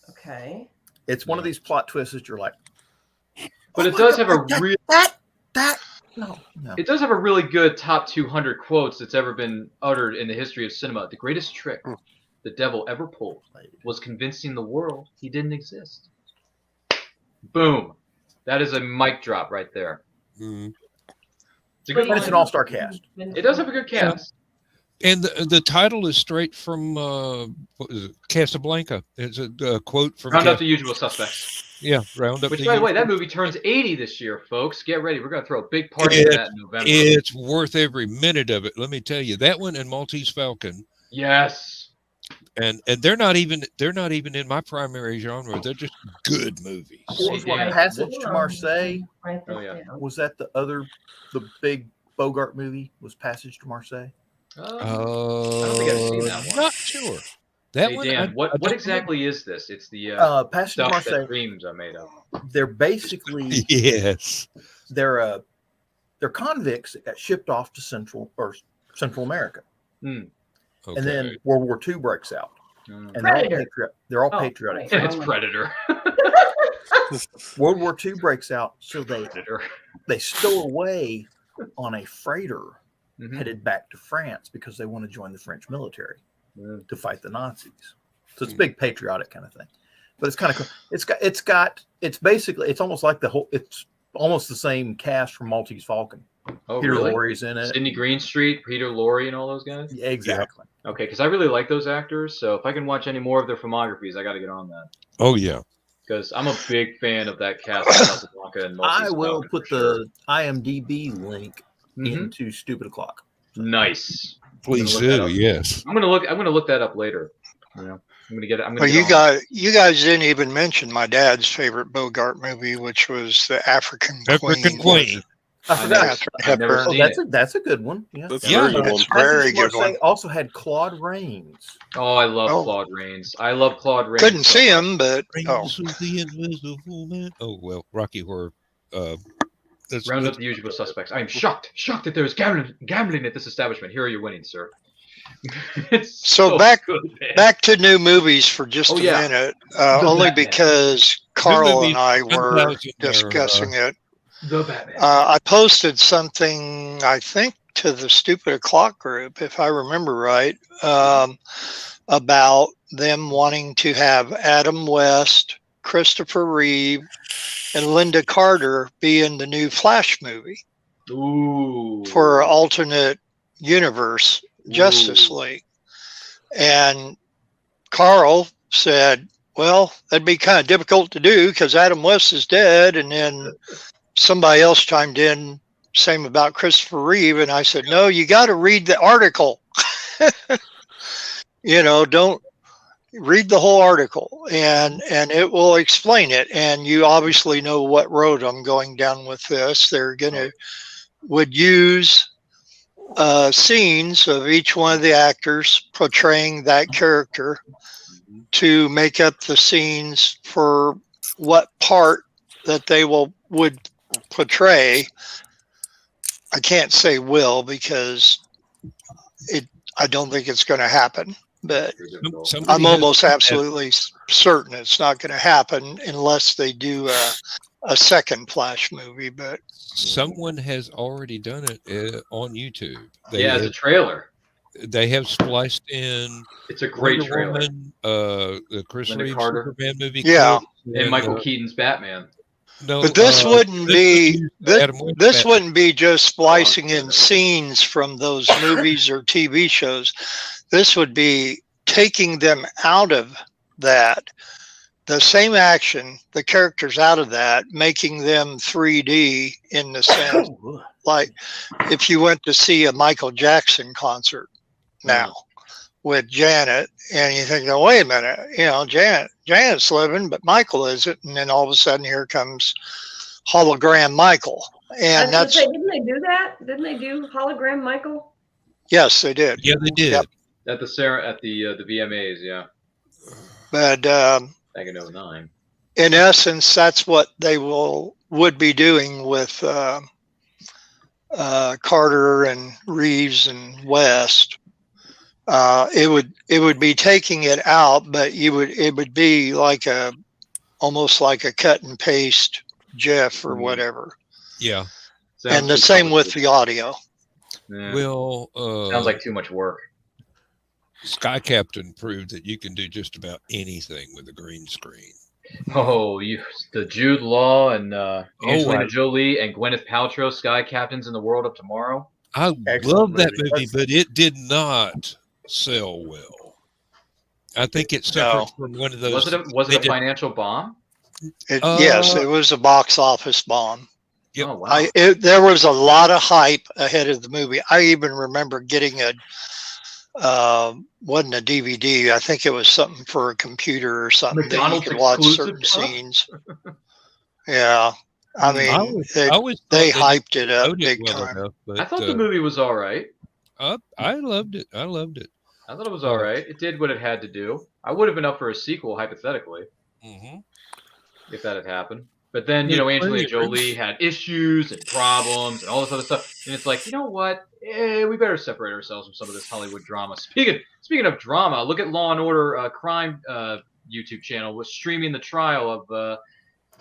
Okay. It's one of these plot twists that you're like, but it does have a real no. It does have a really good top 200 quotes that's ever been uttered in the history of cinema. The greatest trick the devil ever pulled was convincing the world he didn't exist. Boom. That is a mic drop right there. It's an all-star cast. It does have a good cast. And the title is straight from what is it? Casablanca. It's a quote from Round Up the Usual Suspects. Yeah, Round Up. Which, by the way, that movie turns 80 this year, folks. Get ready. We're going to throw a big party for that in November. It's worth every minute of it. Let me tell you, that one and Maltese Falcon. Yes. And they're not even in my primary genre. They're just good movies. Passage to Marseille. Oh yeah. Was that the big Bogart movie? Was Passage to Marseille? I don't think I've seen that one. Not sure. That one. Dan, what exactly is this? It's the Passage to Marseille. That dreams are made of. They're basically They're convicts that got shipped off to Central America. Okay. And then World War II breaks out. And they're all patriotic. It's Predator. World War II breaks out, so they stow away on a freighter headed back to France because they want to join the French military to fight the Nazis. So it's a big patriotic kind of thing. But it's kind of cool. It's almost like it's almost the same cast from Maltese Falcon. Oh, Peter really? Lorre's in it. Sidney Greenstreet, Peter Lorre, and all those guys? Yeah, exactly. Yeah. Okay, because I really like those actors, so if I can watch any more of their filmographies, I got to get on that. Oh, yeah. Because I'm a big fan of that cast of Casablanca and Maltese I will Falcon, put the IMDb link into Stupid O'Clock. Nice. Please do, yes. I'm gonna look that up later. Yeah. You guys didn't even mention my dad's favorite Bogart movie, which was the African Queen. I forgot. Katharine I've never Hepburn. seen it. That's a good one. Yeah. That's a Yeah, very good one. Very good Marseille one. also had Claude Rains. Oh, I love Oh. Claude Rains. I love Claude Rains. Couldn't so see much. him, but Rings of the Invisible Man. Oh well, Rocky Horror. Round up the usual suspects. I am shocked that there is gambling at this establishment. Here are your winnings, sir. It's So back good, man. back to new movies for just Oh, a yeah. minute, The only Batman. because Carl movies, and I were 1000 discussing it. The Batman. I posted something, I think, to the Stupid O'Clock group, if I remember right, about them wanting to have Adam West, Christopher Reeve, and Linda Carter be in the new Flash movie Ooh. for alternate universe Justice Ooh. League. And Carl said, well, that'd be kind of difficult to do because Adam West is dead. And then somebody else chimed in, same about Christopher Reeve. And I said, no, you got to read the article. Don't read the whole article and it will explain it. And you obviously know what road I'm going down with this. They're would use scenes of each one of the actors portraying that character to make up the scenes for what part that they would portray. I can't say will because I don't think it's going to happen, but I'm almost absolutely certain it's not going to happen unless they do a second Flash movie. But someone has already done it on YouTube. As a trailer. They have spliced in. It's a great Wonder trailer. Woman, the Chris Linda Reeve Carter. Superman movie. Yeah. And Michael Keaton's Batman. No, but this wouldn't be Adam West this Batman. wouldn't be just splicing in scenes from those movies or TV shows. This would be taking them out of that, the same action, the characters out of that, making them 3D in the sense, like if you went to see a Michael Jackson concert now with Janet, and you think, oh, wait a minute, Janet's living, but Michael isn't, and then all of a sudden here comes hologram Michael, and I was gonna say, didn't they do that? Didn't they do hologram Michael? Yes, they did. Yeah, they did. Yep. At the VMAs, yeah. But Back in 09. in essence, that's what they would be doing with Carter and Reeves and West. It would be taking it out, but it would be like almost like a cut and paste GIF or whatever. Yeah. And the same with the audio. Yeah. Well, sounds like too much work. Sky Captain proved that you can do just about anything with a green screen. Oh, the Jude Law and Angelina Jolie and Gwyneth Paltrow Sky Captains in the World of Tomorrow. I love that movie, but it did not sell well. I think it suffered from one of those. Was it a financial bomb? Yes, it was a box office bomb. Yep. Oh, wow. There was a lot of hype ahead of the movie. I even remember getting wasn't a DVD. I think it was something for a computer or something McDonald's that you could watch certain scenes. Yeah. I mean, they hyped it up big time. Enough, but, I thought the movie was all right. I loved it. I thought it was all right. It did what it had to do. I would have been up for a sequel, hypothetically, if that had happened. But then, Angelina Jolie had issues and problems and all this other stuff. And it's like, you know what? We better separate ourselves from some of this Hollywood drama. Speaking of drama, look at Law & Order Crime YouTube channel was streaming the trial of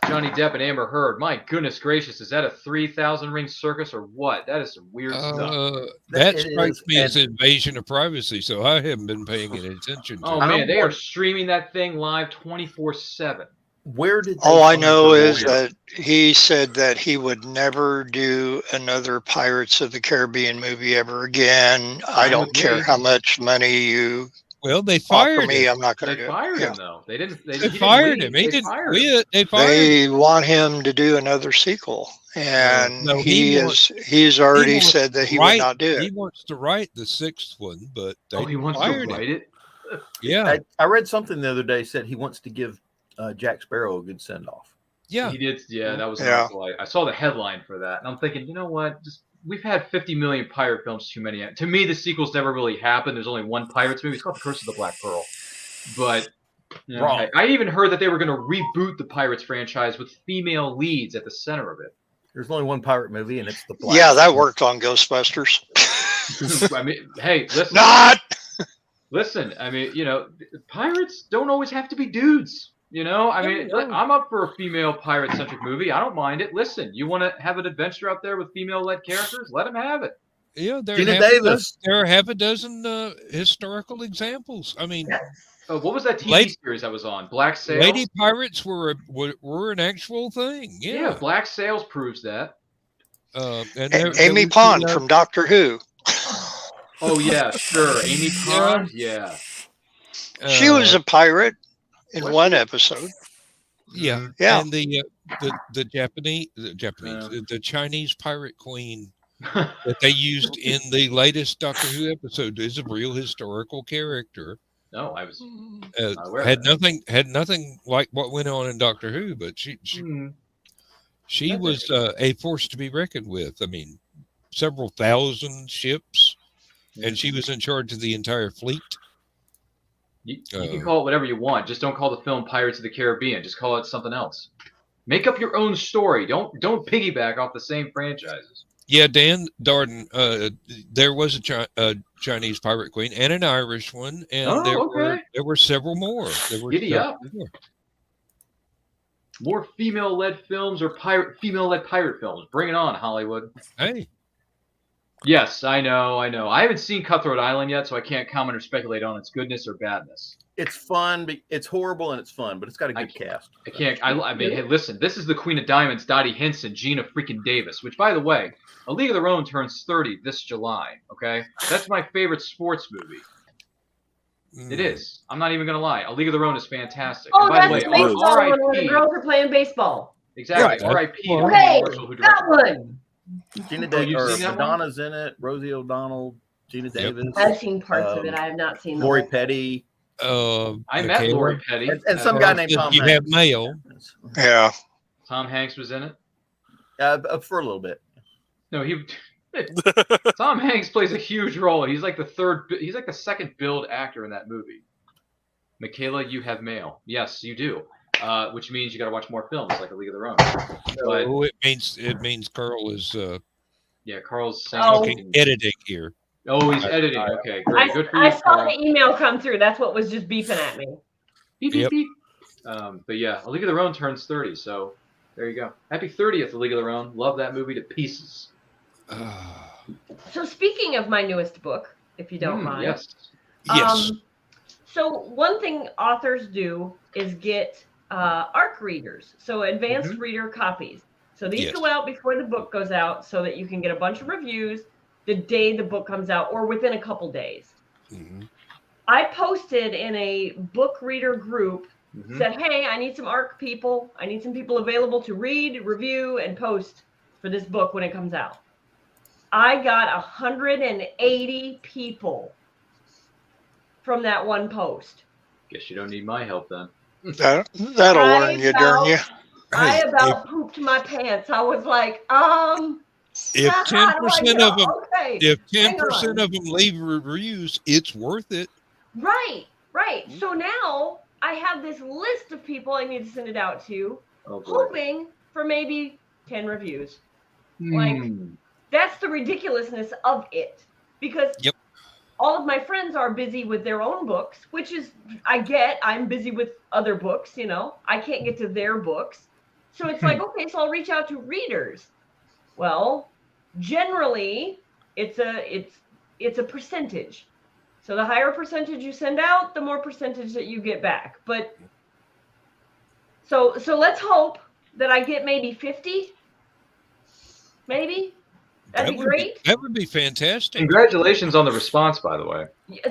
Johnny Depp and Amber Heard. My goodness gracious, is that a 3,000 ring circus or what? That is some weird stuff. That strikes me as invasion of privacy, so I haven't been paying any attention to it. Oh, man, they are streaming that thing live 24/7. Where did all I know is that he said that he would never do another Pirates of the Caribbean movie ever again. I don't care how much money you they fired me. him. I'm not going to do it. They fired him though. They didn't. They fired him. He didn't quit. They want him to do another sequel, and he's already said that he would not do it. He wants to write the 6th one, but he wants to write it. Yeah, I read something the other day said he wants to give Jack Sparrow a good send off. Yeah. He did. Yeah, that was an article. I saw the headline for that, and I'm thinking, you know what? We've had 50 million pirate films too many. To me, the sequels never really happened. There's only one Pirates movie. It's called The Curse of the Black Pearl. But Wrong. I even heard that they were going to reboot the Pirates franchise with female leads at the center of it. There's only one pirate movie, and it's the Black. Yeah, that worked on Ghostbusters. I mean, hey, listen. Not. Listen, I mean, pirates don't always have to be dudes. I mean, I'm up for a female pirate-centric movie. I don't mind it. Listen, you want to have an adventure out there with female-led characters? Let them have it. Yeah, there are half a dozen historical examples. I mean, what was that TV series I was on? Black Sails. Lady pirates were an actual thing. Yeah, Black Sails proves that. And Amy Pond from Doctor Who. Oh yeah, sure, Amy Pond. Yeah, she was a pirate in one episode. Yeah. And the Chinese pirate queen that they used in the latest Doctor Who episode is a real historical character. No, I was had nothing like what went on in Doctor Who, but she was a force to be reckoned with. I mean, several thousand ships, and she was in charge of the entire fleet. You can call it whatever you want. Just don't call the film Pirates of the Caribbean. Just call it something else. Make up your own story. Don't piggyback off the same franchises. Yeah, Dan Darden. There was a Chinese pirate queen and an Irish one, and there were several more. Giddy up. More female-led films or female-led pirate films. Bring it on, Hollywood. Hey. Yes, I know. I haven't seen Cutthroat Island yet, so I can't comment or speculate on its goodness or badness. It's fun. It's horrible and it's fun, but it's got a good cast. I can't. I mean, hey, listen. This is the Queen of Diamonds, Dottie Hinson, Gina freaking Davis. Which, by the way, A League of Their Own turns 30 this July. Okay, that's my favorite sports movie. It is. I'm not even gonna lie. A League of Their Own is fantastic. Oh, that's baseball when the girls are playing baseball. Exactly. R.I.P. Okay, that one. Gina Davis, Madonna's in it. Rosie O'Donnell, Gina Davis. I've seen parts of it. I have not seen. Lori Petty. I met Lori Petty and some guy named Tom. You have mail. Yeah. Tom Hanks was in it. For a little bit. No, Tom Hanks plays a huge role. He's like the second billed actor in that movie. Michaela, you have mail. Yes, you do. Which means you got to watch more films like A League of Their Own. So it means Carl is. Carl's saying editing here. Oh, he's editing. Okay, great. Good for you, I saw Carl. the email come through. That's what was just beeping at me. Beep, beep, beep. But yeah, A League of Their Own turns 30, so there you go. Happy 30th, A League of Their Own. Love that movie to pieces. So speaking of my newest book, if you don't mind. Yes. So one thing authors do is get ARC readers, so advanced reader copies. So these go out before the book goes out so that you can get a bunch of reviews the day the book comes out or within a couple days. I posted in a book reader group, said, hey, I need some ARC people. I need some people available to read, review, and post for this book when it comes out. I got 180 people from that one post. Guess you don't need my help then. That'll learn you, darn you. I pooped my pants. I was like, if 10% of them, if 10% of them leave reviews, it's worth it. Right. So now I have this list of people I need to send it out to, hoping for maybe 10 reviews. Like, that's the ridiculousness of it, because all of my friends are busy with their own books, which is, I'm busy with other books, I can't get to their books. So it's like, okay, so I'll reach out to readers. Well, generally it's a percentage. So the higher percentage you send out, the more percentage that you get back. But so let's hope that I get maybe 50. Maybe. That'd be great. That would be fantastic. Congratulations on the response, by the way.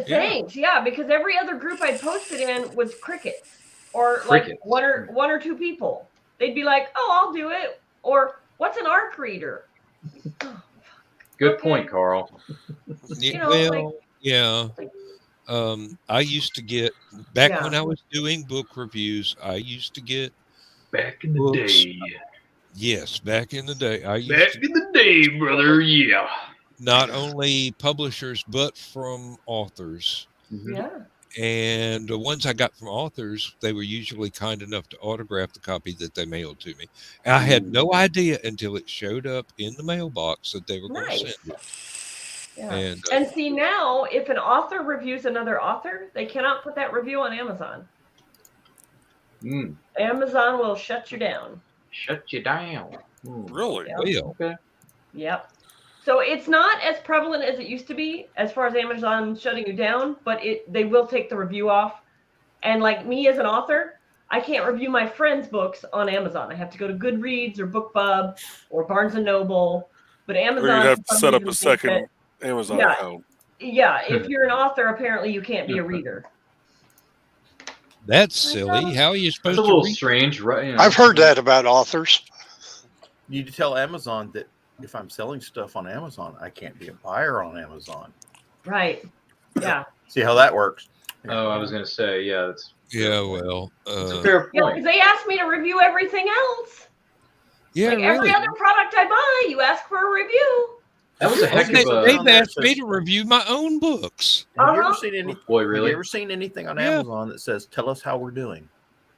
Thanks. Yeah, because every other group I posted in was crickets, or like one or two people. They'd be like, "Oh, I'll do it," or "What's an ARC reader?" Good point, Carl. I used to get back when I was doing book reviews. I used to get Back in the books. day. Yes, back in the day. I used Back to, in the day, brother. Yeah. not only publishers, but from authors. Yeah. And the ones I got from authors, they were usually kind enough to autograph the copy that they mailed to me. And I had no idea until it showed up in the mailbox that they were going to Nice. send it. Yeah. And And see, now if an author reviews another author, they cannot put that review on Amazon. Amazon will shut you down. Shut you down. Really? Yeah. well, Yep. So it's not as prevalent as it used to be as far as Amazon shutting you down, but they will take the review off. And like me as an author, I can't review my friends' books on Amazon. I have to go to Goodreads or BookBub or Barnes & Noble. But Amazon, Or you'd have to for some set up reason, a thinks second Amazon Yeah. account. yeah, if you're an author, apparently you can't be a reader. that's silly. How are you That's supposed a little to read? strange, right? I've heard that about authors. You need to tell Amazon that if I'm selling stuff on Amazon, I can't be a buyer on Amazon. Right. Yeah. See how that works? Oh, I was going to say, yeah, that's Yeah, well, it's a fair Yeah, point. because they asked me to review everything else. yeah, Like every really. other product I buy, you ask for a review. That was a heck They, of a... they've asked me to review my own books. Have you Uh-huh. ever seen any? Boy, Have really? you ever seen anything on Yeah. Amazon that says "Tell us how we're doing"?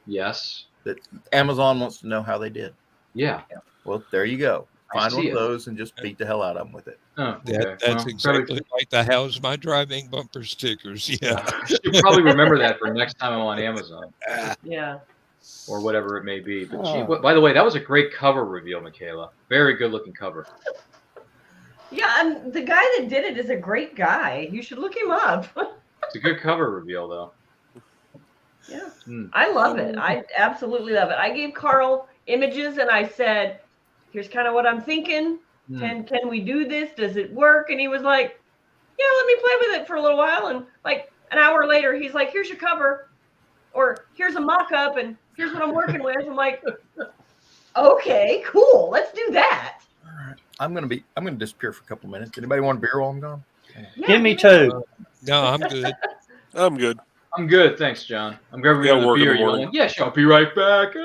Yes. That Amazon wants to know how they did. Yeah. Well, there you go. I Find one see of it. those and just beat the hell out of them with it. Oh, okay. That's Well, exactly like the "How's my driving" bumper stickers. Yeah. I should probably remember that for next time I'm on Amazon Yeah. or whatever it may be. But gee, Oh. by the way, that was a great cover reveal, Michaela. Very good looking cover. Yeah, and the guy that did it is a great guy. You should look him up. It's a good cover reveal, though. Yeah. Mm. I love it. I absolutely love it. I gave Carl images and I said, here's kind of what I'm thinking. Can we do this? Does it work? And he was like, yeah, let me play with it for a little while. And like an hour later, he's like, here's your cover. Or here's a mock-up and here's what I'm working with. I'm like, okay, cool. Let's do that. All right. I'm gonna disappear for a couple minutes. Anybody want a beer while I'm gone? Yeah, Give me yeah. two. No, I'm good. I'm good. I'm good, thanks, John. I'm grabbing Yeah, another work in beer. the You're morning. like, yes, I'll be right back.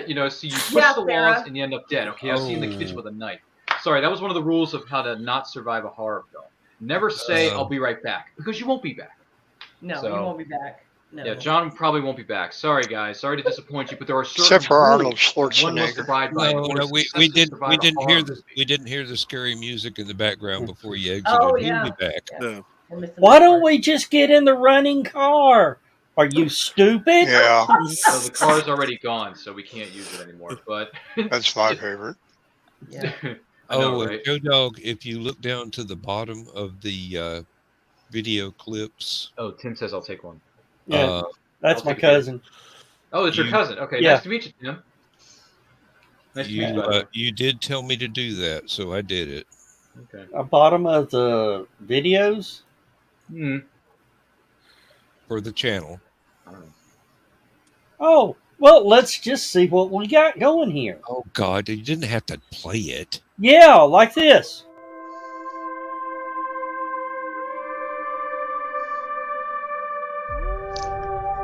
You know, so you push Yeah, the Sarah. walls and you end up dead. Okay, I've seen the kitchen with a knife. Sorry, that was one of the rules of how to not survive a horror film. Never say, I'll be right back, because you won't be back. No, So- you won't be back. No. Yeah, John probably won't be back. Sorry, guys. Sorry to disappoint you, but there are certain Except for Arnold rules one must Schwarzenegger. abide by in No, order no, to we successfully didn't survive a hear horror the movie. scary music in the background before you exited. Oh, He'll yeah. be back. Yeah. We're missing Why that don't part. we just get in the running car? Are you stupid? Yeah, So the car's already gone, so we can't use it anymore. But that's my favorite. Yeah. I know, Oh, right? Joe Dog, if you look down to the bottom of the video clips, Oh, Tim says I'll take one. Yeah, uh, that's I'll my take a beer. cousin. Oh, it's your You- cousin. Okay, Yeah. nice to meet you, Tim. Nice to meet you. by the way. you did tell me to do that, so I did it. Okay. Bottom of the videos. Hmm. For the channel. I don't know. Oh, well, let's just see what we got going here. Oh God, you didn't have to play it. Yeah, like this.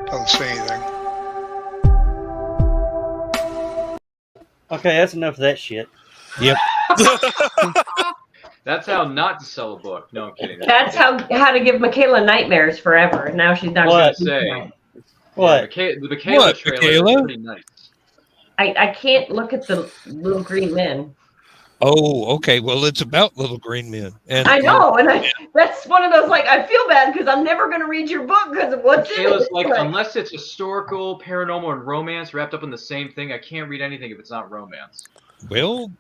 Don't say anything. Okay, that's enough of that shit. Yep. That's how not to sell a book. No, I'm kidding. That's how to give Michaela nightmares forever. Now she's not What? gonna Say. say. What? The Michaela What, trailer Michaela? is pretty nice. I can't look at the little green men. Oh, okay. Well, it's about little green men. And I know, and that's one of those like I feel bad because I'm never gonna read your book because of what's in Michaela's it. like, unless it's historical, paranormal, and romance wrapped up in the same thing, I can't read anything if it's not romance. Well,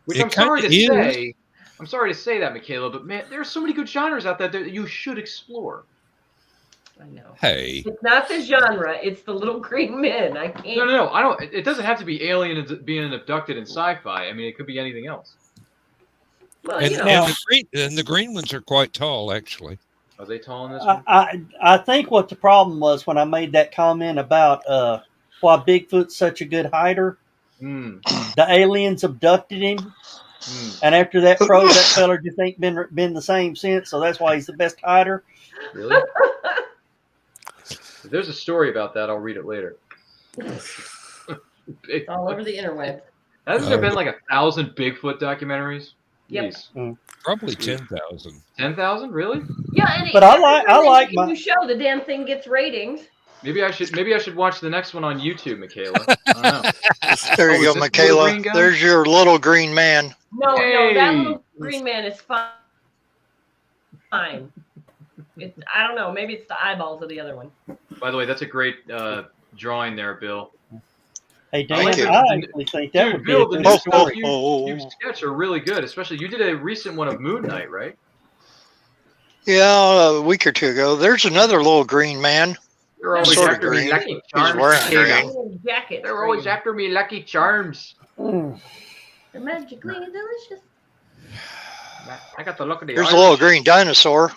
Which It I'm sorry to kinda is. say. I'm sorry to say that, Michaela, but man, there are so many good genres out there that you should explore. I know. hey, It's not the genre, it's the little green men. I can't. No. I don't. It doesn't have to be aliens being abducted in sci-fi. I mean, it could be anything else. Well, and, you know. and the green ones are quite tall, actually. Are they tall in this one? I think what the problem was when I made that comment about why Bigfoot's such a good hider. Mm, The aliens abducted him, and after that froze, that feller just ain't been the same since. So that's why he's the best hider. Really? If there's a story about that, I'll read it later. all over the interweb. Hasn't there been like 1,000 Bigfoot documentaries? Yep. Probably 10,000. 10,000, really? Yeah, and But I like my show. The damn thing gets ratings. Maybe I should watch the next one on YouTube, Michaela. I don't know. There you go, Michaela. There's your little green man. No, that little green man is fine. I don't know. Maybe it's the eyeballs of the other one. By the way, that's a great drawing there, Bill. Hey, Dan, I actually think that would Bill, be the new you sketch are really good. Especially, you did a recent one of Moon Knight, right? Yeah, a week or two ago. There's another little green man. They're always Sort of after me, green. Lucky He's Charms. wearing jacket. They're always after me, Lucky Charms. They're magically delicious. I got the look of the. There's a little green dinosaur.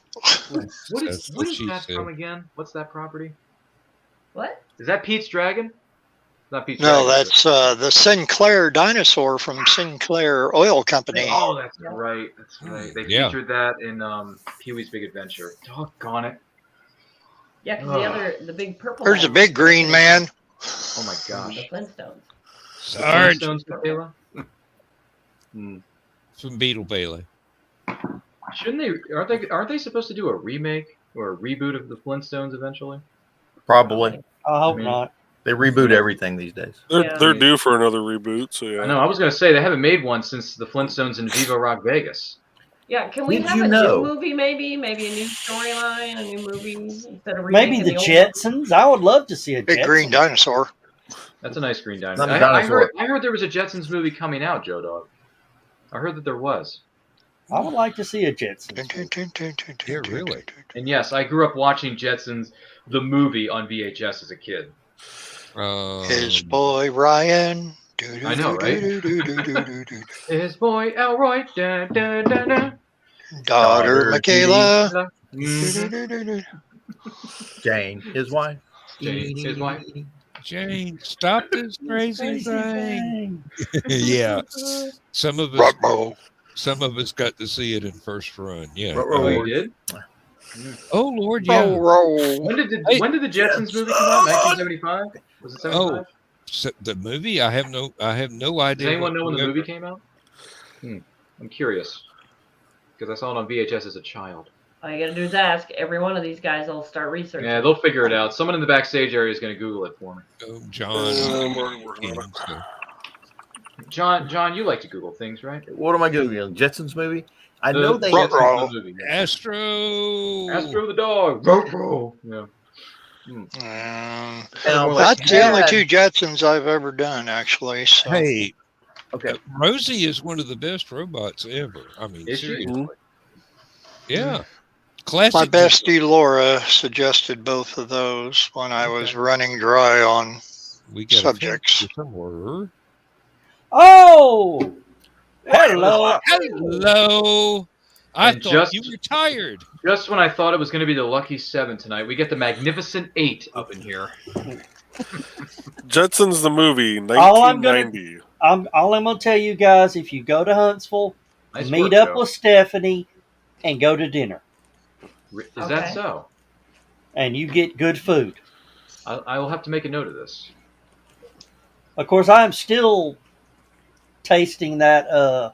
What is that from again? What's that property? What? Is that Pete's Dragon? Not Pete's No, Dragon. that's the Sinclair dinosaur from Sinclair Oil Company. Oh, that's right. That's right. They featured that in Pee-wee's Big Adventure. Doggone it. Yeah, because the big purple. There's a big green man. Oh my gosh. The Flintstones. Sarge. Flintstones, Michaela? From Beetle Bailey. Shouldn't they? Aren't they supposed to do a remake or a reboot of the Flintstones eventually? Probably. I hope not. They reboot everything these days. They're due for another reboot. So yeah. I know. I was going to say they haven't made one since the Flintstones in Viva Rock Vegas. Yeah, can we have a new movie? Maybe a new storyline, a new movie instead of maybe the Jetsons. I would love to see a big green dinosaur. That's a nice green dinosaur. I heard there was a Jetsons movie coming out, Joe Dog. I heard that there was. I would like to see a Jetsons. Yeah, really. And yes, I grew up watching Jetsons, the movie, on VHS as a kid. His boy Ryan. I know, right? His boy Elroy. Da, da, da, da. Daughter Michaela. Jane, his wife. Jane, his wife. Jane, stop this crazy thing. Yeah. Some of us got to see it in first run. Yeah. Oh, you did? Oh Lord, yeah. When did the Jetsons movie come out? 1975? Was it 75? So the movie? I have no idea. Does anyone know when the movie came out? I'm curious because I saw it on VHS as a child. All you gotta do is ask. Every one of these guys will start researching. Yeah, they'll figure it out. Someone in the backstage area is going to Google it for me. Oh, John. John, you like to Google things, right? What am I Googling? Jetsons movie? I know they movie. Astro the dog. Yeah. That's the only two Jetsons I've ever done, actually. So. Hey, okay. Rosie is one of the best robots ever. I mean, seriously. Yeah. Classic. My bestie Laura suggested both of those when I was running dry on subjects. Oh, hello. Hello. I thought you were tired. Just when I thought it was going to be the Lucky 7 tonight, we get the Magnificent 8 up in here. Jetsons the movie, 1990. All I'm going to tell you guys, if you go to Huntsville, meet up with Stephanie and go to dinner. Is that so? And you get good food. I will have to make a note of this. Of course, I'm still tasting that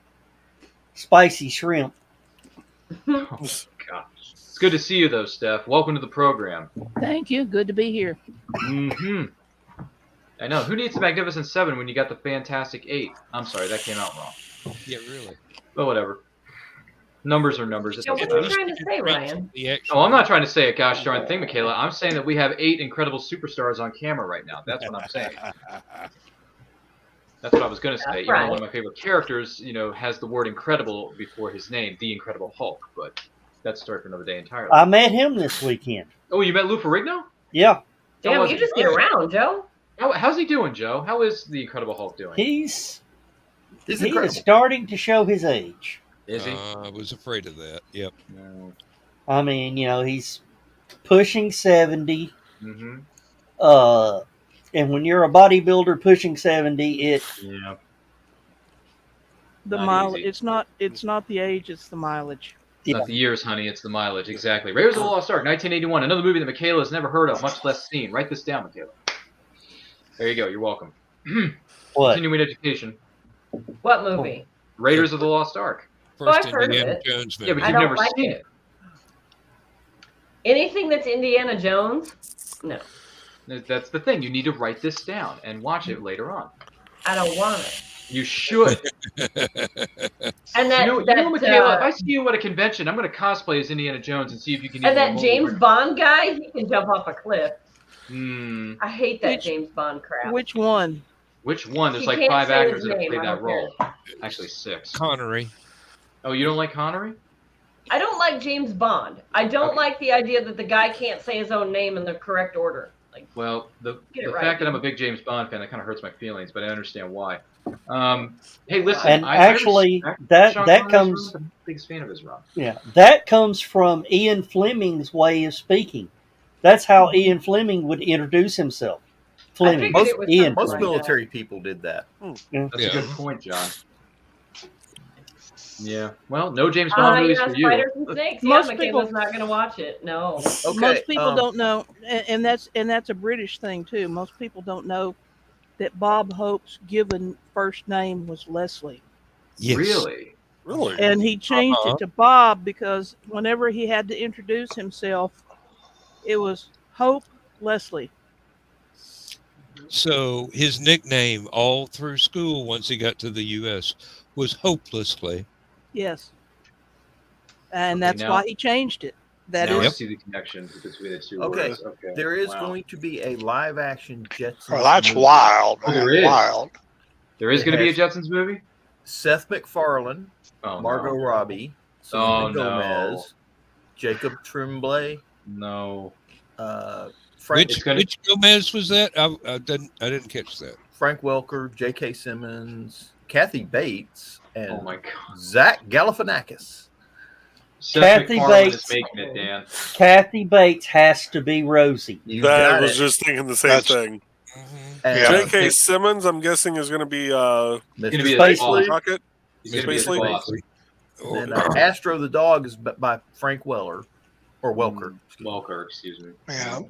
spicy shrimp. Oh, gosh. It's good to see you, though, Steph. Welcome to the program. Thank you. Good to be here. Mm-hmm. I know. Who needs the Magnificent 7 when you got the Fantastic 8? I'm sorry, that came out wrong. Yeah, really. But whatever. Numbers are numbers. So what are you trying to say, Ryan? Oh, I'm not trying to say a gosh darn thing, Michaela. I'm saying that we have 8 incredible superstars on camera right now. That's what I'm saying. That's what I was going to say. Even though one of my favorite characters, has the word incredible before his name, the Incredible Hulk. But that's a story for another day entirely. I met him this weekend. Oh, you met Lou Ferrigno? Yeah. Damn, you just get around, Joe. How's he doing, Joe? How is the Incredible Hulk doing? He is starting to show his age. Is he? I was afraid of that. Yep. No. I mean, he's pushing 70. Mm-hmm. And when you're a bodybuilder pushing 70, the mileage. It's not the age, it's the mileage. It's not the years, honey. It's the mileage. Exactly. Raiders of the Lost Ark, 1981. Another movie that Michaela has never heard of, much less seen. Write this down, Michaela. There you go. You're welcome. What? Continuing education. What movie? Raiders of the Lost Ark. First I've heard of Indiana it. Jones Yeah, movie. but I you've don't never like seen it. it. Anything that's Indiana Jones? No, That's the thing. You need to write this down and watch it later on. I don't want it. You should. And that, You know, Michaela, if I see you at a convention, I'm going to cosplay as Indiana Jones and see if you can. and that James Bond guy, he can jump off a cliff. I hate that Which- James Bond crap. Which one? Which one? There's He like can't 5 say his actors that have name, played I that don't role. Actually, 6. Connery. Oh, you don't like Connery? I don't like James Bond. I don't like the idea that the guy can't say his own name in the correct order. Like, Well, the Get it right, fact that I'm a dude. big James Bond fan, that kind of hurts my feelings, but I understand why. Hey, listen. And I actually, respect that Sean that Connery's comes run, I'm the biggest fan of his run. yeah that comes from Ian Fleming's way of speaking. That's how Ian Fleming would introduce himself. Fleming, figured it was Ian. something Most like military people did that. That's Yeah. a good point, John. Yeah. Well, no James Bond you movies know, for you. Spiders and Snakes. Most Yeah, people- Michaela's not going to watch it. No. Okay, Most people don't know, and that's a British thing too. Most people don't know that Bob Hope's given first name was Leslie, Yes. Really? and he changed it to Bob because whenever he had to introduce himself, it was Hope Leslie. So his nickname all through school, once he got to the U.S., was Hopelessly. Yes, and Okay, that's now- why he changed it. That Now I is see the connection between the two Okay, words. Okay. there is Wow. going to be a live action Jetsons. Well, that's movie. wild. Oh, there man, is. Wild. There is It going to be a has- Jetsons movie? Seth MacFarlane, Oh, Margot no. Robbie, Oh, Selena no. Gomez, Jacob Tremblay, No. Frank Which Gomez was that? I didn't catch that. Frank Welker, J.K. Simmons, Kathy Bates, and Oh, my God. Zach Galifianakis. Seth Kathy MacFarlane Bates. is making it, Dan. Kathy Bates has to be Rosie. You I got was it. just thinking the same That's- thing. And, Yeah. J.K. Simmons, I'm guessing, is going to be Mr. gonna be a Spacely. boss. Rocket. He's going to be his Spacely? boss. Oh, Then Astro the Dog is by Frank Weller or Welker. Welker, excuse me. Yeah,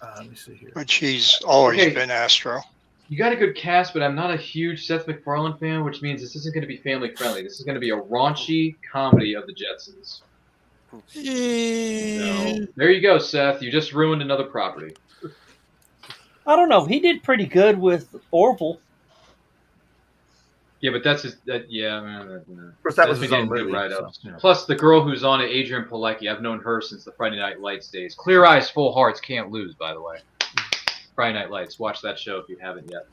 Let me see here. which he's always Okay. been Astro. You got a good cast, but I'm not a huge Seth MacFarlane fan, which means this isn't going to be family friendly. This is going to be a raunchy comedy of the Jetsons. So, there you go, Seth. You just ruined another property. I don't know. He did pretty good with Orville. Yeah, but that's his. Yeah, man. Of course, that was his Seth own MacFarlane did movie. right so, up. you know. Plus, the girl who's on it, Adrian Pilecki. I've known her since the Friday Night Lights days. Clear Eyes, Full Hearts can't lose, by the way. Friday Night Lights. Watch that show if you haven't yet.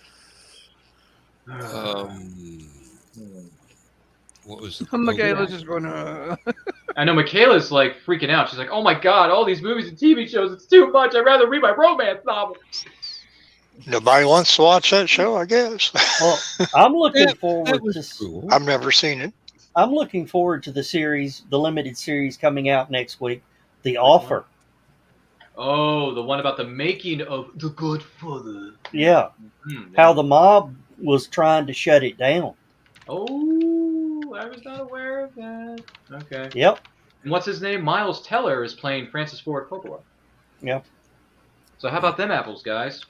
What was the Michaela's just going to. I know Michaela's like freaking out. She's like, "Oh my God, all these movies and TV shows, it's too much. I'd rather read my romance novel." Nobody wants to watch that show, I guess. Well, I'm looking That forward was to. cool. I've never seen it. I'm looking forward to the series, the limited series coming out next week, The Offer. Oh, the one about the making of The Godfather. Yeah, how the mob was trying to shut it down. Oh, I was not aware of that. Okay. Yep. And what's his name? Miles Teller is playing Francis Ford Coppola. Yep. So how about them apples, guys?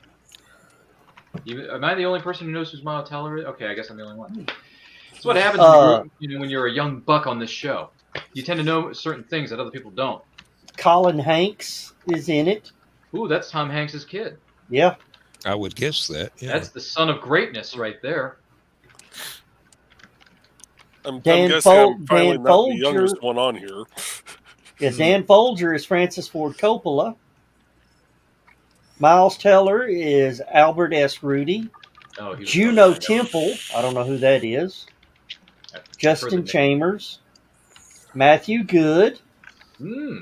Am I the only person who knows who's Miles Teller is? Okay, I guess I'm the only one. That's what happens when you're a young buck on this show. You tend to know certain things that other people don't. Colin Hanks is in it. Ooh, that's Tom Hanks' kid. Yeah. I would guess that. Yeah. That's the son of greatness right there. I'm Dan guessing I'm finally Dan not Folger. the youngest one on here. Yeah, Dan Folger is Francis Ford Coppola. Miles Teller is Albert S. Rudy. Oh, he was Juno right. Temple, I don't know who that is. I've heard the Justin name. Chambers. Matthew Good. Hmm.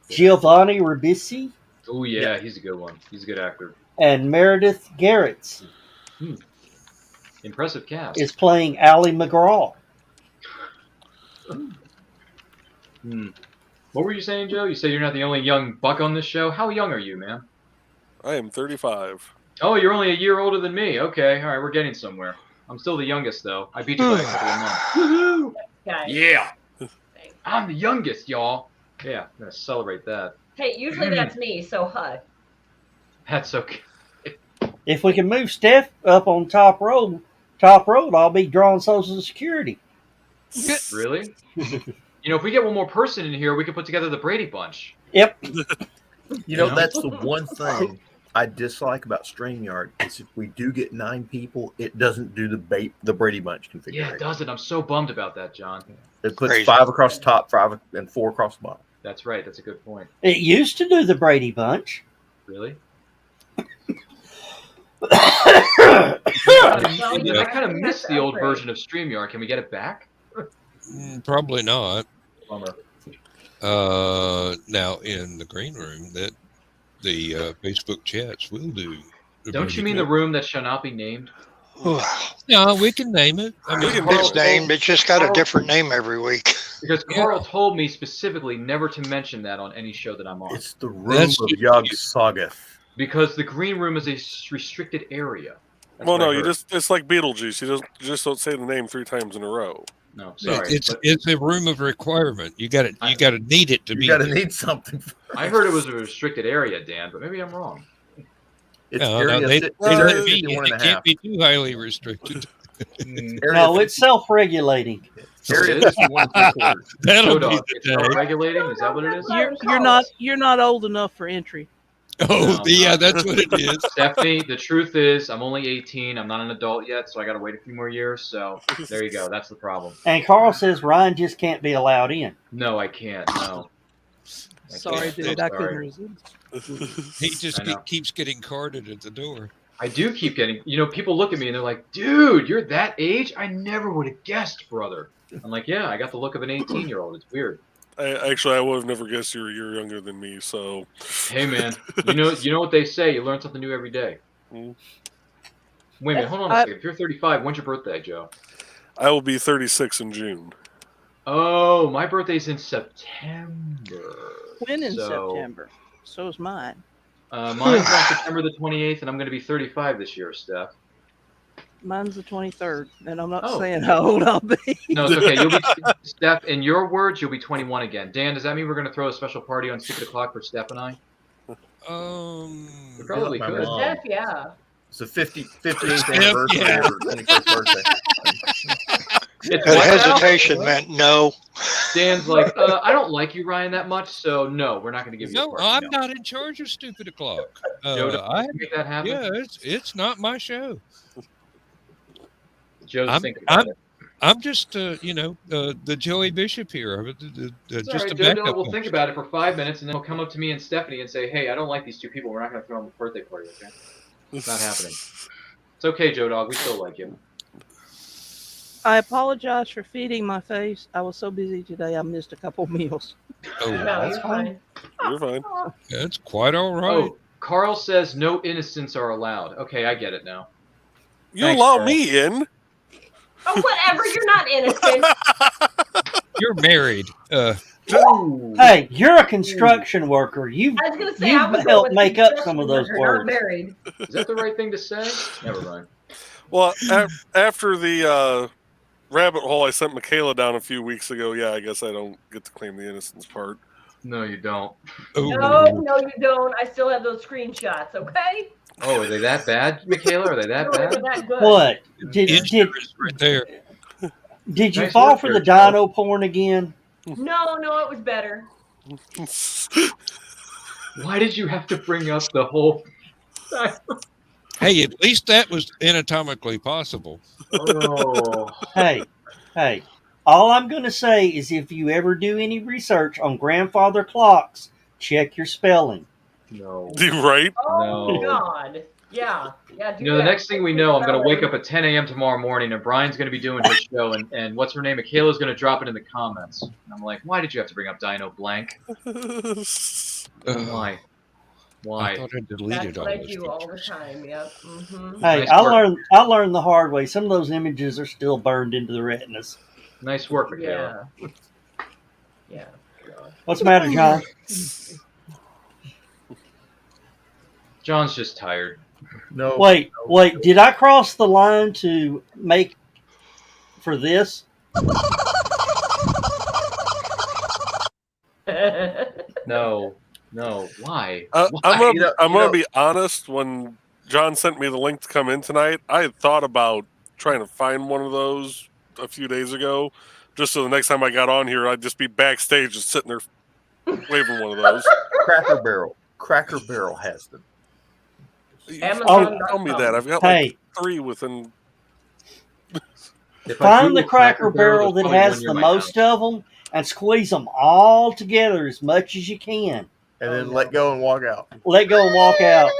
Giovanni Ribisi. Oh yeah, he's a good one. He's a good actor. And Meredith Garretts Impressive cast. is playing Ally McGraw. What were you saying, Joe? You said you're not the only young buck on this show. How young are you, man? I am 35. Oh, you're only a year older than me. Okay, all right, we're getting somewhere. I'm still the youngest, though. I beat you by a couple of months. Woohoo! Guys. Yeah, I'm the youngest, y'all. Yeah, I'm gonna celebrate that. Hey, usually that's me, so hush. That's okay. If we can move Steph up on top road, I'll be drawing Social Security. Really? If we get one more person in here, we can put together the Brady Bunch. Yep. That's the one thing I dislike about StreamYard is if we do get 9 people, it doesn't do the Brady Bunch configuration. Yeah, it doesn't. I'm so bummed about that, John. It puts 5 across the top, 5 and 4 across the bottom. That's right. That's a good point. It used to do the Brady Bunch. Really? Well, I kind of miss the old version of StreamYard. Can we get it back? Probably not. Bummer. Now in the green room, that the Facebook chats will do. Don't you mean the room that shall not be named? No, we can name it. I mean, It's named. It's just got a different name every week. Because Carl told me specifically never to mention that on any show that I'm on. It's the room of Yog Soggoth. Because the green room is a restricted area. That's well, no, it's like Beetlejuice. You just don't say the name 3 times in a row. No, sorry. It's a room of requirement. You got to need it to be. You got to need something. I heard it was a restricted area, Dan, but maybe I'm wrong. It's it can't be too highly restricted. No, it's self-regulating. Area 51 3/4. That'll be it's self-regulating. Is that what it is? You're not old enough for entry. Oh, yeah, that's what it is. Stephanie, the truth is, I'm only 18. I'm not an adult yet, so I got to wait a few more years. So there you go. That's the problem. And Carl says Ryan just can't be allowed in. No, I can't. No. Sorry, dude. I couldn't resist. He just keeps getting carded at the door. I do keep getting, people look at me and they're like, dude, you're that age? I never would have guessed, brother. I'm like, yeah, I got the look of an 18-year-old. It's weird. I would have never guessed you're a year younger than me. So, hey, man, you know what they say? You learn something new every day. Wait a minute, hold on a second. If you're 35, when's your birthday, Joe? I will be 36 in June. Oh, my birthday's in September. When in September? So is mine. Mine's on September the 28th, and I'm going to be 35 this year, Steph. Mine's the 23rd, and I'm not saying how old I'll be. No, it's okay. You'll be Steph. In your words, you'll be 21 again. Dan, does that mean we're going to throw a special party on Stupid O'Clock for Steph and I? We probably could. Steph, yeah. It's the 58th anniversary of her 21st birthday. That hesitation meant no. Dan's like, I don't like you, Ryan, that much, so no, we're not going to give you a party. I'm not in charge of Stupid O'Clock. Joe, I make that happen. Yeah, it's not my show. Joe's thinking about it. I'm just, the Joey Bishop here. Just a backup. Joe We'll think about it for 5 minutes, and then he'll come up to me and Stephanie and say, hey, I don't like these 2 people. We're not going to throw them a birthday party, okay? It's not happening. It's okay, Joe Dog. We still like you. I apologize for feeding my face. I was so busy today, I missed a couple meals. Oh, No, you're fine. You're fine. That's quite all right. Oh, Carl says no innocents are allowed. Okay, I get it now. You allow me in. Oh, whatever. You're not innocent. You're married. Hey, you're a construction worker. You've helped make up some of those words. Married. Is that the right thing to say? Never mind. Well, after the rabbit hole I sent Michaela down a few weeks ago, yeah, I guess I don't get to claim the innocence part. No, you don't. No, you don't. I still have those screenshots, okay? Oh, are they that bad, Michaela? Are they that bad? That good. What? Right there. Did you fall for the dino porn again? No, it was better. Why did you have to bring up the whole... Hey, at least that was anatomically possible. Oh. Hey. All I'm going to say is if you ever do any research on grandfather clocks, check your spelling. No. Right? Oh, No. God. Yeah. The next thing we know, I'm going to wake up at 10 a.m. tomorrow morning, and Brian's going to be doing his show, and what's her name? Michaela's going to drop it in the comments. And I'm like, why did you have to bring up Dino Blank? Why? I thought I deleted That's all what I those do all the pictures. time, yep. Mm-hmm. Hey, Nice I learned the hard way. Some of those images are still burned into the retinas. Nice work, Michaela. Yeah. What's the matter, John? John's just tired. No. Wait. Did I cross the line to make for this? No. Why? I'm gonna be honest. When John sent me the link to come in tonight. I had thought about trying to find one of those a few days ago, just so the next time I got on here, I'd just be backstage, just sitting there waving one of those. Cracker Barrel has them. Amazon.com. Tell me that. I've got Hey. like 3 within. Find the Cracker Barrel that has the most of them and squeeze them all together as much as you can. And then let go and walk out. Let go and walk out.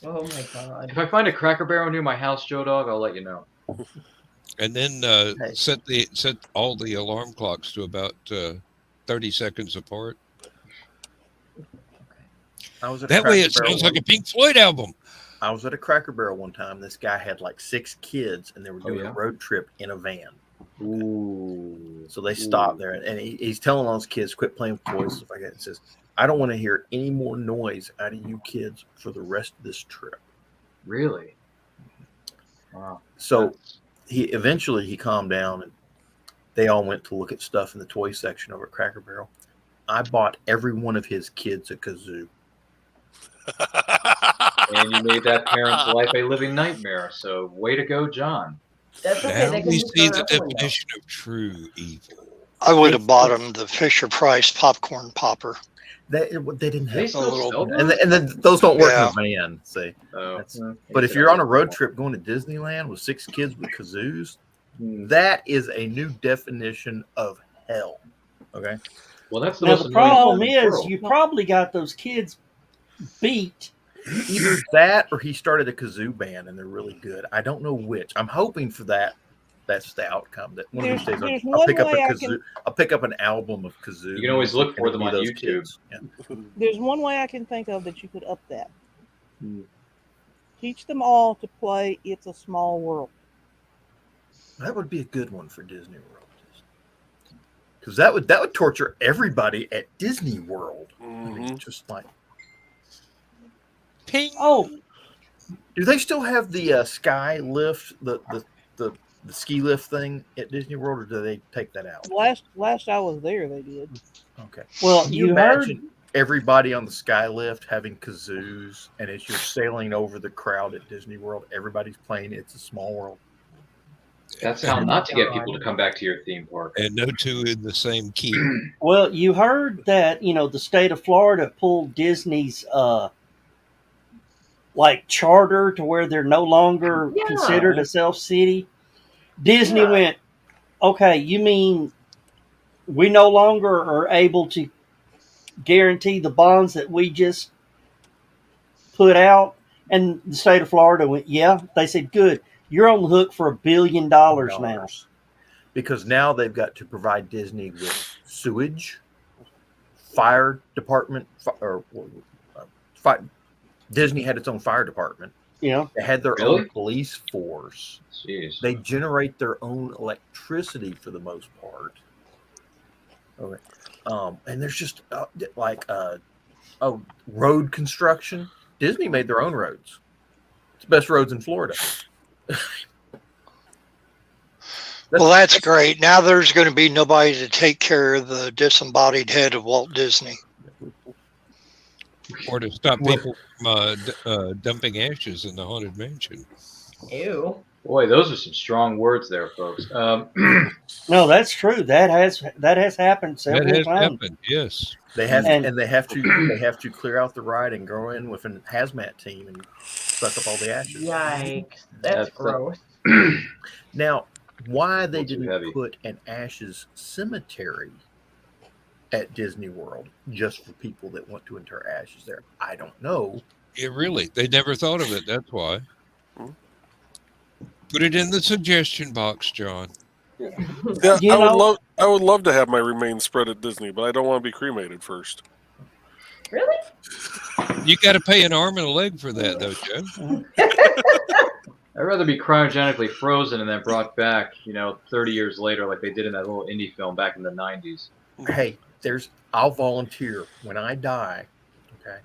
Oh my god. If I find a Cracker Barrel near my house, Joe Dog, I'll let you know. And then set all the alarm clocks to about 30 seconds apart. That way it sounds like a Pink Floyd album. I was at a Cracker Barrel one time. This guy had like 6 kids, and they were doing a road trip in a van. Ooh. So they stopped there, and he's telling all his kids, quit playing with toys, stuff like that. And says, I don't want to hear any more noise out of you kids for the rest of this trip. Really? Wow. So he eventually calmed down, and they all went to look at stuff in the toy section over at Cracker Barrel. I bought every one of his kids a kazoo. And you made that parent's life a living nightmare. So way to go, John. That's okay. Now we see the definition of true evil. I would have bought him the Fisher Price popcorn popper. They didn't have They still sell those? and then those don't work in a van. See, Oh. but if you're on a road trip going to Disneyland with 6 kids with kazoos, that is a new definition of hell. Okay. Well, that's the Now most the problem annoying thing in the is world. you probably got those kids beat. Either that or he started a kazoo band and they're really good. I don't know which. I'm hoping for that. That's the outcome. That one of these days I'll pick up a kazoo. I'll pick up an album of kazoo. You can always look for them on YouTube. Yeah. There's one way I can think of that you could up that. Teach them all to play It's a Small World. That would be a good one for Disney World. Because that would torture everybody at Disney World. I mean, just like Ping. Oh, do they still have the sky lift, the ski lift thing at Disney World, or do they take that out? Last I was there, they did. Okay. well, Can you imagine heard. everybody on the sky lift having kazoos, and as you're sailing over the crowd at Disney World, everybody's playing It's a Small World. That's how not to get people to come back to your theme park. And no two in the same key. Well, you heard that the state of Florida pulled Disney's like charter to where they're no longer considered a self city. Disney went, okay, you mean we no longer are able to guarantee the bonds that we just put out? And the state of Florida went, yeah. They said, good. You're on the hook for $1 billion now. Because now they've got to provide Disney with sewage, fire department, Disney had its own fire department. Yeah. They had their own police force. Jeez. They generate their own electricity for the most part. Okay. And there's just road construction. Disney made their own roads. It's the best roads in Florida. Well, that's great. Now there's going to be nobody to take care of the disembodied head of Walt Disney. Or to stop people from dumping ashes in the Haunted Mansion. Ew. Boy, those are some strong words there, folks. No, that's true. That has happened several That has times. happened, yes. They have they have to clear out the ride and go in with a hazmat team and suck up all the ashes. Yikes. That's gross. Now, why they Too didn't heavy. put an ashes cemetery at Disney World just for people that want to inter ashes there, I don't know. They never thought of it. That's why. Put it in the suggestion box, John. Yeah, I would love to have my remains spread at Disney, but I don't want to be cremated first. Really? You got to pay an arm and a leg for that, though, Joe. I'd rather be cryogenically frozen and then brought back, 30 years later, like they did in that little indie film back in the 90s. Hey, I'll volunteer when I die. Okay,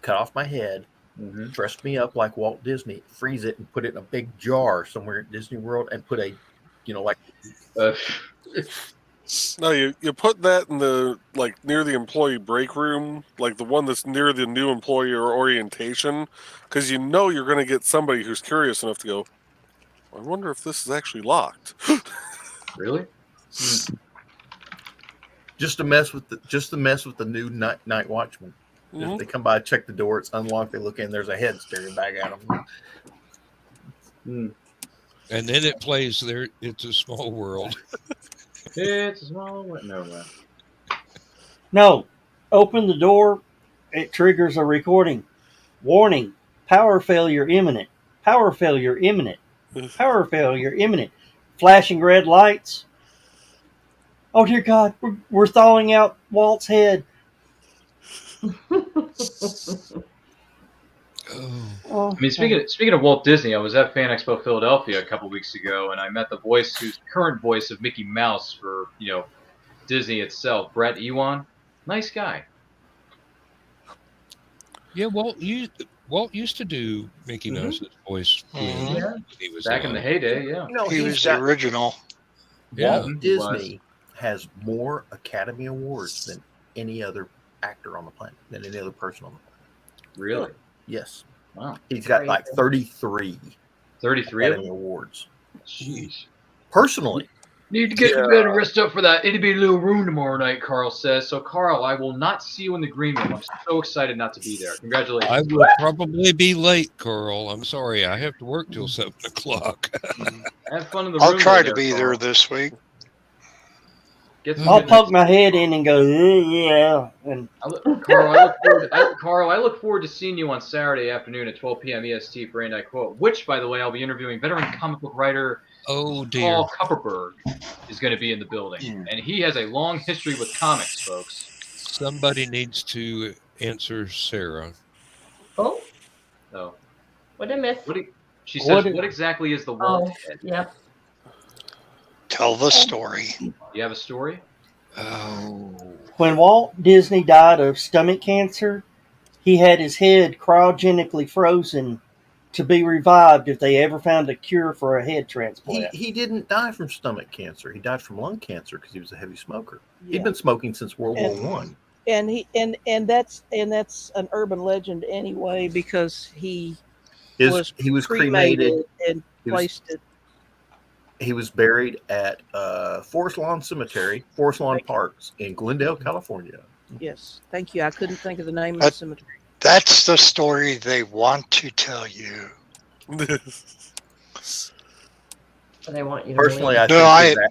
cut off my head, dress me up like Walt Disney, freeze it, and put it in a big jar somewhere at Disney World, and put a, No, you put that in the near the employee break room, like the one that's near the new employer orientation, because you know you're going to get somebody who's curious enough to go, I wonder if this is actually locked. Really? Just to mess with the new night watchman. Mm-hmm. They come by, check the door, it's unlocked. They look in, there's a head staring back at them. And then it plays there. It's a small world. It's a small world. No, man. No, open the door. It triggers a recording. Warning: power failure imminent. Power failure imminent. Power failure imminent. Flashing red lights. Oh dear God, we're thawing out Walt's head. Oh. I mean, speaking of Walt Disney, I was at Fan Expo Philadelphia a couple weeks ago, and I met the current voice of Mickey Mouse for Disney itself, Brett Ewan. Nice guy. Yeah, Walt used to do Mickey Mouse's voice when he was back in the heyday. Yeah, he was the original. Walt Disney has more Academy Awards than any other actor on the planet, than any other person on the planet. Really? Yes. Wow. He's got like 33. 33 Academy Awards. Jeez. Personally. Need to get to bed and rest up for that itty bitty little room tomorrow night, Carl says. So, Carl, I will not see you in the green room. I'm so excited not to be there. Congratulations. I will probably be late, Carl. I'm sorry. I have to work till 7 o'clock. Have fun in the room. I'll try to be there this week. I'll poke my head in and go, yeah. And Carl, I look forward to seeing you on Saturday afternoon at 12 p.m. EST for And I Quote, which, by the way, I'll be interviewing veteran comic book writer Paul Kupperberg is going to be in the building. And he has a long history with comics, folks. Somebody needs to answer Sarah. Oh? Oh. What did I miss? She says, what exactly is the Walt head? Yep. Tell the story. You have a story? Oh. When Walt Disney died of stomach cancer, he had his head cryogenically frozen to be revived if they ever found a cure for a head transplant. He didn't die from stomach cancer. He died from lung cancer because he was a heavy smoker. Yeah. He'd been smoking since World War One. And that's an urban legend anyway, because he was cremated and placed it. He was buried at Forest Lawn Cemetery, Forest Lawn Parks in Glendale, California. Yes, thank you. I couldn't think of the name of the cemetery. That's the story they want to tell you. They want you to Personally,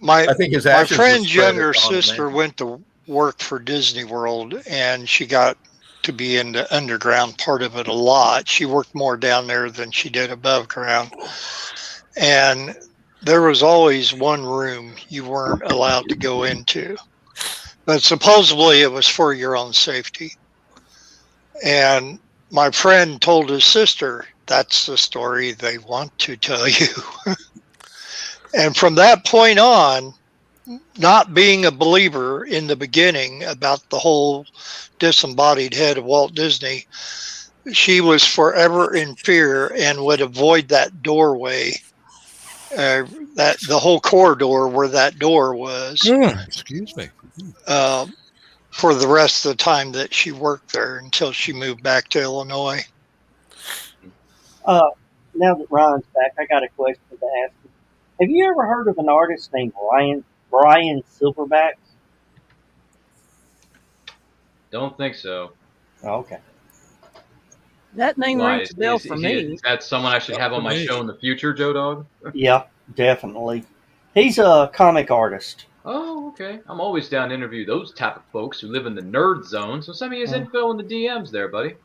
my ashes friend's younger sister went to work for Disney World, and she got to be in the underground part of it a lot. She worked more down there than she did above ground. And there was always one room you weren't allowed to go into. But supposedly it was for your own safety. And my friend told his sister, that's the story they want to tell you. And from that point on, not being a believer in the beginning about the whole disembodied head of Walt Disney, she was forever in fear and would avoid that doorway, that the whole corridor where that door was. Excuse me. For the rest of the time that she worked there until she moved back to Illinois. Now that Ryan's back, I got a question to ask you. Have you ever heard of an artist named Brian Silverback? Don't think so. Oh, okay. That name rings a bell for me. Is that someone I should have on my show in the future, Joe Dog? Yeah, definitely. He's a comic artist. Oh, okay. I'm always down to interview those type of folks who live in the nerd zone. So send me his info in the DMs there, buddy.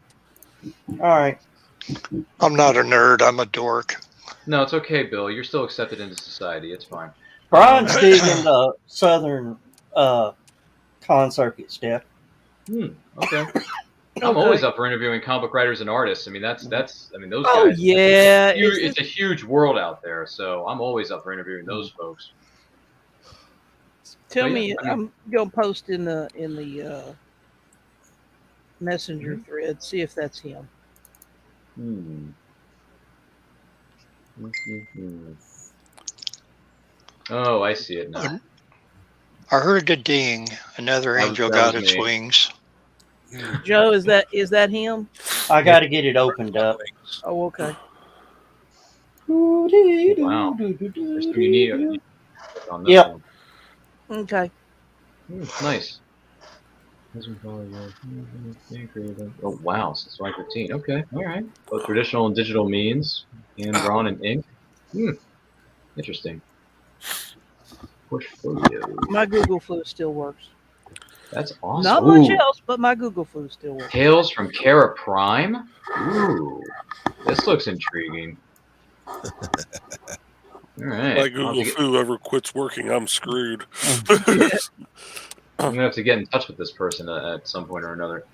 All right. I'm not a nerd. I'm a dork. No, it's okay, Bill. You're still accepted into society. It's fine. Brian's big into Southern con circuit stuff. Okay. I'm always up for interviewing comic book writers and artists. I mean, those guys. Oh, yeah. It's a huge world out there, so I'm always up for interviewing those folks. Tell me, I'm gonna post in the messenger thread. See if that's him. Oh, I see it now. I heard a ding. Another angel got its wings. Joe, is that him? I got to get it opened up. Oh, okay. Wow. There's some unique on this Yep. one. Okay. Nice. Oh wow, since 2015. Okay, all right. Both traditional and digital means, hand drawn in ink. Interesting. Portfolio. My Google Flu still works. That's awesome. Not much else, but my Google Flu still works. Tales from Kara Prime. Ooh, this looks intriguing. All right. My Google Foo ever quits working, I'm screwed. I'm gonna have to get in touch with this person at some point or another.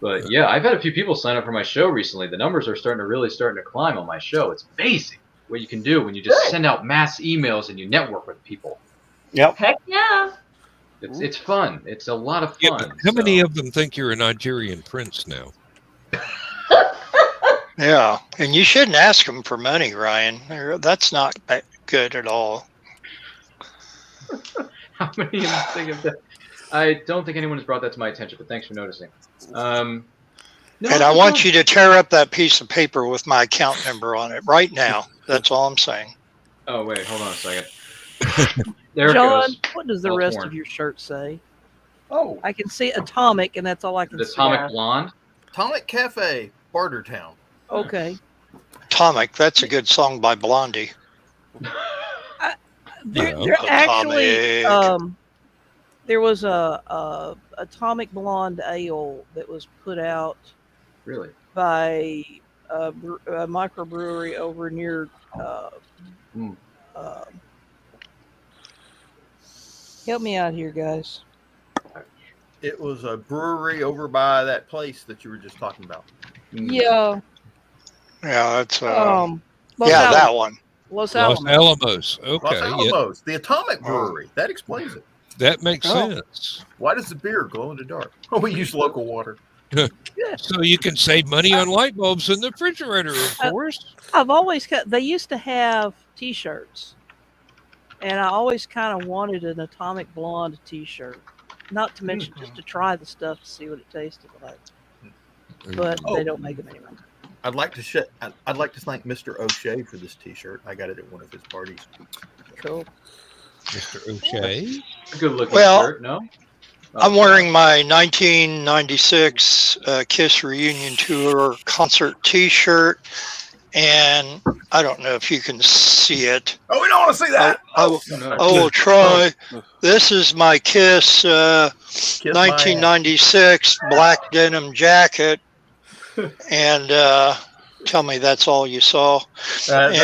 But yeah, I've had a few people sign up for my show recently. The numbers are starting to climb on my show. It's amazing what you can do when you just send out mass emails and you network with people. Yep. Heck yeah. It's fun. It's a lot of fun. Yeah, but how many of them think you're a Nigerian prince now? Yeah, and you shouldn't ask them for money, Ryan. That's not good at all. How many of them think of that? I don't think anyone has brought that to my attention, but thanks for noticing. No, and I want you to tear up that piece of paper with my account number on it right now. That's all I'm saying. Oh, wait, hold on a second. There John, it goes. what does the All rest torn. of your shirt say? Oh, I can see Atomic, and that's all I can The see. Atomic Blonde. Atomic Cafe, Bartertown. Okay. Atomic, that's a good song by Blondie. There actually, there was a Atomic Blonde Ale that was put out Really? by a microbrewery over near help me out here, guys. It was a brewery over by that place that you were just talking about. Yeah. Yeah, that's Los that one. Los Los Alamos. Alamos. Okay. Los Alamos, the Atomic Brewery. That explains it. That makes sense. Why does the beer glow in the dark? Oh, we use local water. So you can save money on light bulbs in the refrigerator, of course. I've always they used to have T-shirts, and I always kind of wanted an Atomic Blonde T-shirt. Not to mention just to try the stuff to see what it tasted like. But they don't make them anymore. I'd like to I'd like to thank Mr. O'Shea for this T-shirt. I got it at one of his parties. Cool. Mr. O'Shea. A good looking Well, shirt, no? I'm wearing my 1996 Kiss Reunion Tour concert T-shirt, and I don't know if you can see it. Oh, we don't want to see that. I will try. This is my Kiss 1996 black denim jacket, and tell me that's all you saw. And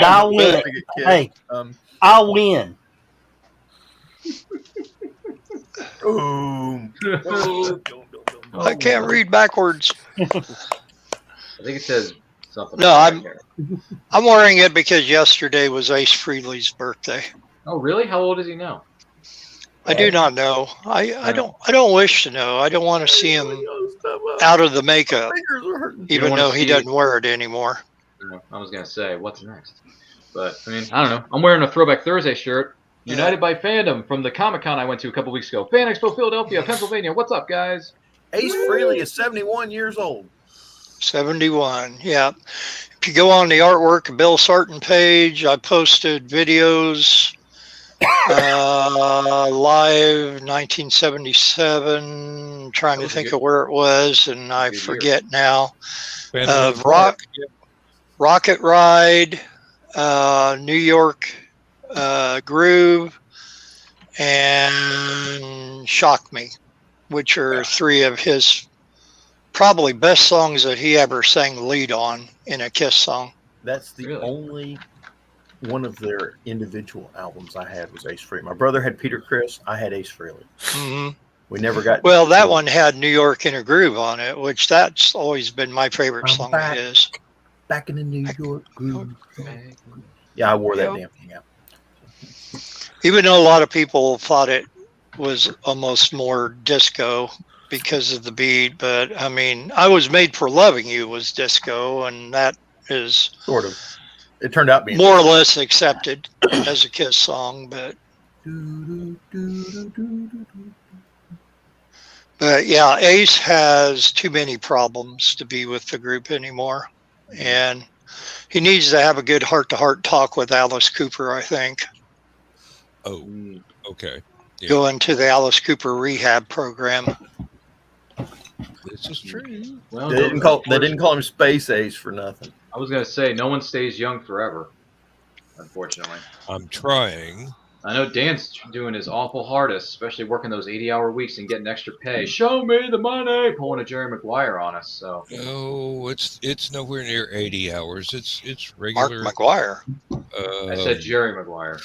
I'll win. Hey, I'll win. I can't read backwards. I think it says something. No, I'm wearing it because yesterday was Ace Frehley's birthday. Oh, really? How old is he now? I do not know. I don't wish to know. I don't want to see him out of the makeup, even though he doesn't wear it anymore. I was gonna say, what's next? But I mean, I don't know. I'm wearing a Throwback Thursday shirt. United by Fandom from the Comic-Con I went to a couple weeks ago. Fan Expo Philadelphia, Pennsylvania. What's up, guys? Ace Frehley is 71 years old. 71, yeah. If you go on the artwork Bill Sarton page, I posted videos live 1977. Trying to think of where it was, and I forget now. Rocket Ride, New York Groove, and Shock Me, which are three of his probably best songs that he ever sang lead on in a Kiss song. That's the only one of their individual albums I had was Ace Frehley. My brother had Peter Criss. I had Ace Frehley. Mm-hmm. We never got. Well, that one had New York in a Groove on it, which that's always been my favorite song of his. Back in the New York Groove. Yeah, I wore that damn thing out. Even though a lot of people thought it was almost more disco because of the beat, but I mean, I Was Made for Loving You was disco, and that is sort of. It turned out being more or less accepted as a Kiss song, but But yeah, Ace has too many problems to be with the group anymore. And he needs to have a good heart-to-heart talk with Alice Cooper, I think. Oh, okay. Yeah. Go into the Alice Cooper rehab program. This is true. Well, they didn't call him Space Ace for nothing. I was going to say, no one stays young forever, unfortunately. I'm trying. I know Dan's doing his awful hardest, especially working those 80-hour weeks and getting extra pay. Show me the money, pulling a Jerry Maguire on us. So no, it's nowhere near 80 hours. It's regular. Mark Maguire. I said Jerry Maguire.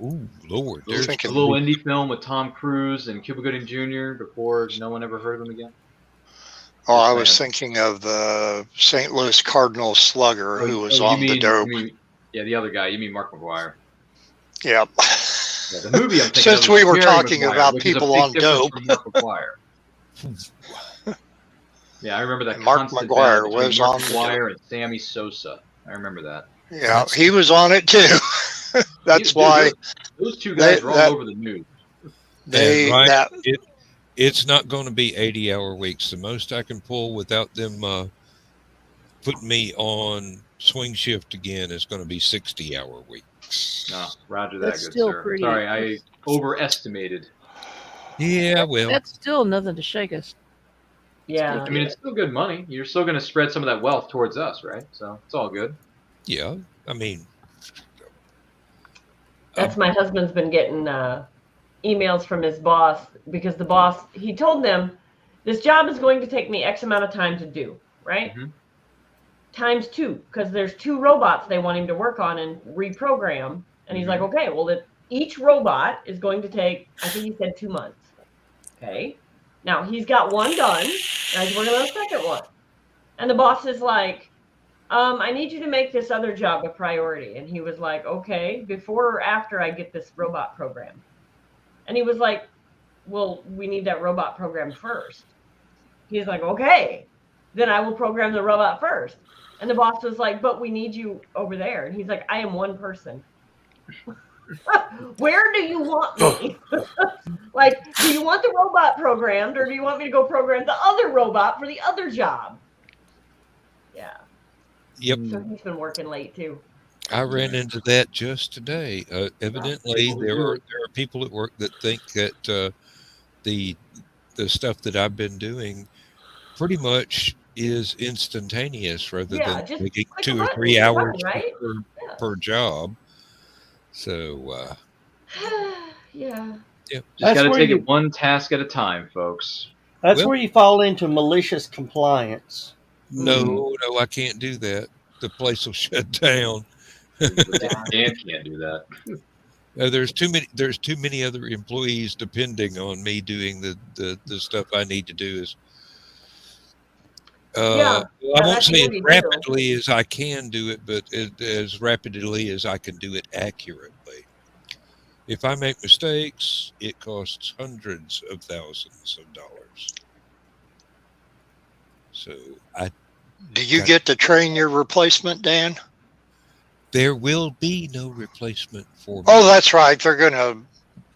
Ooh, Lord! There's a little indie film with Tom Cruise and Cuba Gooding Jr. before no one ever heard of him again. Oh, I was thinking of the St. Louis Cardinals slugger who was on the dope. Yeah, the other guy. You mean Mark Maguire? Yep. Yeah, the movie I'm thinking Since of we were Jerry talking Maguire, about which is a people big on difference dope. from Mark Maguire. Yeah, I remember that. Mark Maguire was Mark on Maguire and Sammy Sosa. I remember that. Yeah, he was on it too. That's why those two guys were all over the news. It's not going to be 80-hour weeks. The most I can pull without them putting me on swing shift again is going to be 60-hour weeks. No, roger that, That's good still sir. pretty- Sorry, I overestimated. Yeah, well, That's still nothing to shake us. Yeah. I mean, it's still good money. You're still going to spread some of that wealth towards us, right? So it's all good. yeah. I mean, That's my husband's been getting emails from his boss because the boss, he told them, this job is going to take me X amount of time to do, right? Mhm. Times 2, because there's 2 robots they want him to work on and reprogram. And he's like, okay, well, each robot is going to take, I think he said 2 months. Okay. Now, he's got one done, and he's working on a second one. And the boss is like, I need you to make this other job a priority. And he was like, okay, before or after I get this robot program? And he was like, well, we need that robot program first. He's like, okay, then I will program the robot first. And the boss was like, but we need you over there. And he's like, I am one person. Where do you want me? Like, do you want the robot programmed, or do you want me to go program the other robot for the other job? Yeah. Yep. So he's been working late too. I ran into that just today. Evidently, there are people at work that think that the stuff that I've been doing pretty much is instantaneous rather than taking 2 or 3 hours right? per job. So yeah. Just got to take it one task at a time, folks. That's where you fall into malicious compliance. No, I can't do that. The place will shut down. Dan can't do that. There's too many other employees depending on me doing the stuff I need to do. I won't say as rapidly as I can do it, but as rapidly as I can do it accurately. If I make mistakes, it costs hundreds of thousands of dollars. So do you get to train your replacement, Dan? There will be no replacement for me. Oh, that's right. They're going to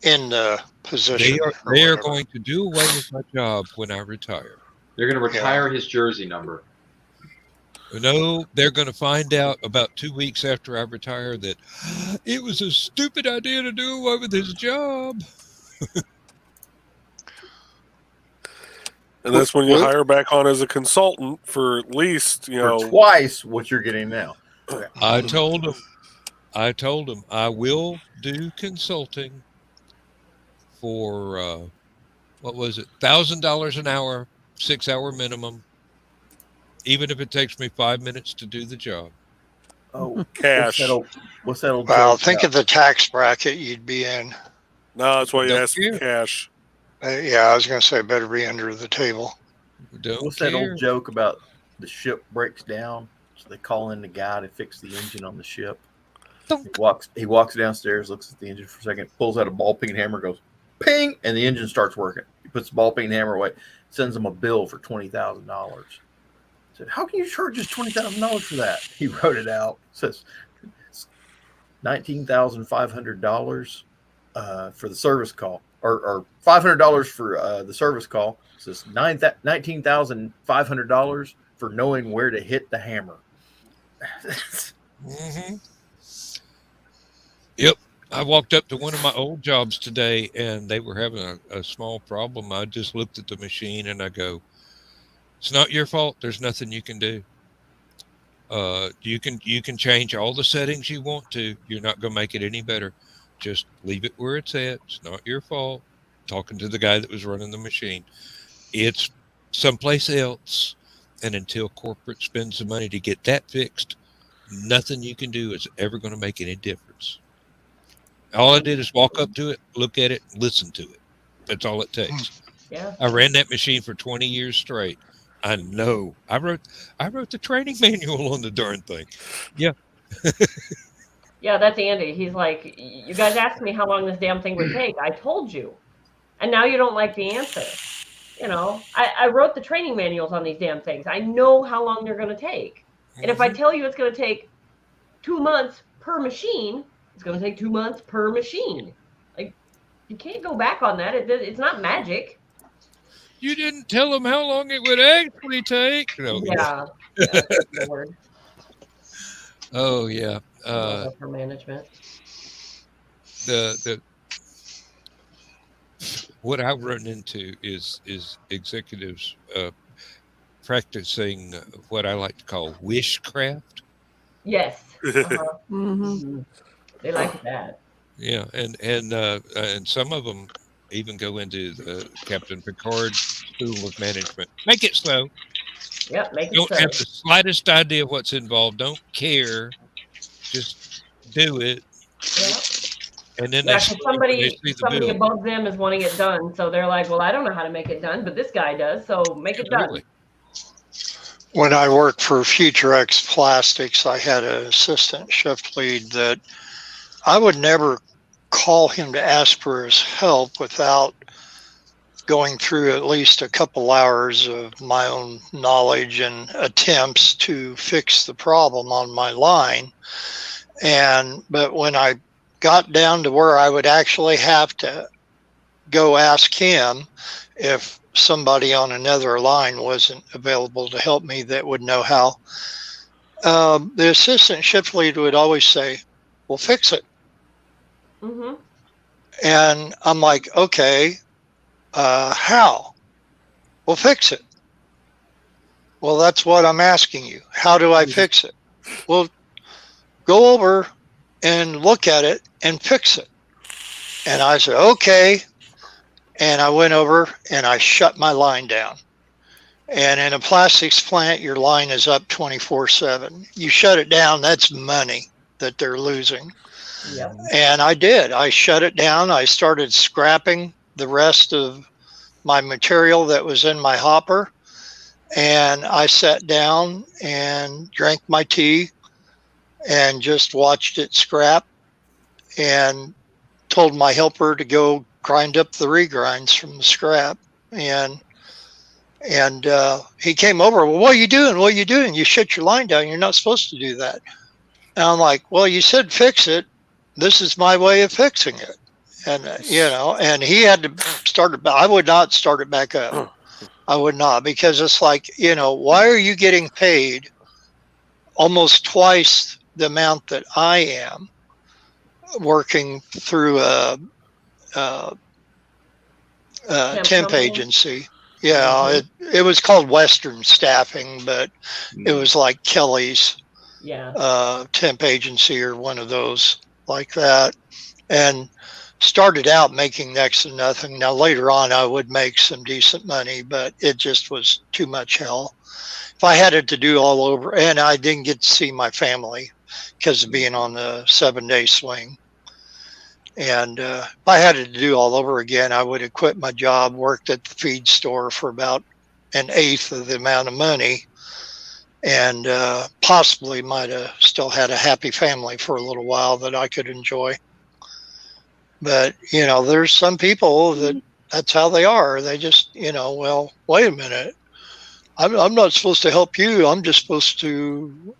end the position. They are going to do away with my job when I retire. They're going to retire his jersey number. No, they're going to find out about 2 weeks after I retire that it was a stupid idea to do away with his job. And that's when you hire back on as a consultant for at least, for twice what you're getting now. I told him I will do consulting for what was it, $1,000 an hour, 6-hour minimum, even if it takes me 5 minutes to do the job. Oh, cash. What's that old? Well, think of the tax bracket you'd be in. No, that's why you ask for cash. Yeah, I was going to say better be under the table. What's that old joke about the ship breaks down? So they call in the guy to fix the engine on the ship. He walks downstairs, looks at the engine for a second, pulls out a ball peen hammer, goes ping, and the engine starts working. He puts the ball peen hammer away, sends him a bill for $20,000. Said, how can you charge us $20,000 for that? He wrote it out. Says $19,500 for the service call, or $500 for the service call. So it's $19,500 for knowing where to hit the hammer. Mm-hmm. Yep. I walked up to one of my old jobs today, and they were having a small problem. I just looked at the machine, and I go, "It's not your fault. There's nothing you can do. You can change all the settings you want to. You're not going to make it any better. Just leave it where it's at. It's not your fault." Talking to the guy that was running the machine. It's someplace else, and until corporate spends the money to get that fixed, nothing you can do is ever going to make any difference. All I did is walk up to it, look at it, listen to it. That's all it takes. Yeah. I ran that machine for 20 years straight. I know. I wrote the training manual on the darn thing. Yeah. Yeah, that's Andy. He's like, you guys asked me how long this damn thing would take. I told you. And now you don't like the answer. You know, I wrote the training manuals on these damn things. I know how long they're going to take. And if I tell you it's going to take 2 months per machine, it's going to take 2 months per machine. Like, you can't go back on that. It's not magic. You didn't tell them how long it would actually take. No, yeah. Lord. Oh, yeah. For management. The what I run into is executives practicing what I like to call wishcraft. Yes. Mm-hmm. They like that. Yeah, and some of them even go into the Captain Picard School of Management. Make it so. Yep, make it Don't so. have the slightest idea what's involved. Don't care. Just do it. Yeah. And then somebody above them is wanting it done, so they're like, "Well, I don't know how to make it done, but this guy does, so make it done." When I worked for FutureX Plastics, I had an assistant shift lead that I would never call him to ask for his help without going through at least a couple hours of my own knowledge and attempts to fix the problem on my line. But when I got down to where I would actually have to go ask him if somebody on another line wasn't available to help me that would know how, the assistant shift lead would always say, "Well, fix it." Mm-hmm. And I'm like, "Okay, how?" "Well, fix it." "Well, that's what I'm asking you. How do I fix it?" "Well, go over and look at it and fix it." And I said, "Okay." And I went over and I shut my line down. And in a plastics plant, your line is up 24/7. You shut it down, that's money that they're losing. Yep. And I did. I shut it down. I started scrapping the rest of my material that was in my hopper. And I sat down and drank my tea and just watched it scrap and told my helper to go grind up the regrinds from the scrap. And he came over. "Well, what are you doing? What are you doing? You shut your line down. You're not supposed to do that." And I'm like, "Well, you said fix it. This is my way of fixing it." And, and he had to start it. I would not start it back up. I would not, because it's like, why are you getting paid almost twice the amount that I am working through a temp agency? Yeah, it was called Western Staffing, but it was like Kelly's temp agency or one of those like that. And started out making next to nothing. Now later on I would make some decent money, but it just was too much hell. If I had it to do all over, and I didn't get to see my family because of being on the 7-day swing. And if I had it to do all over again, I would have quit my job, worked at the feed store for about 1/8 of the amount of money, and possibly might have still had a happy family for a little while that I could enjoy. But, there's some people that's how they are. They just, well, wait a minute. I'm not supposed to help you. I'm just supposed to,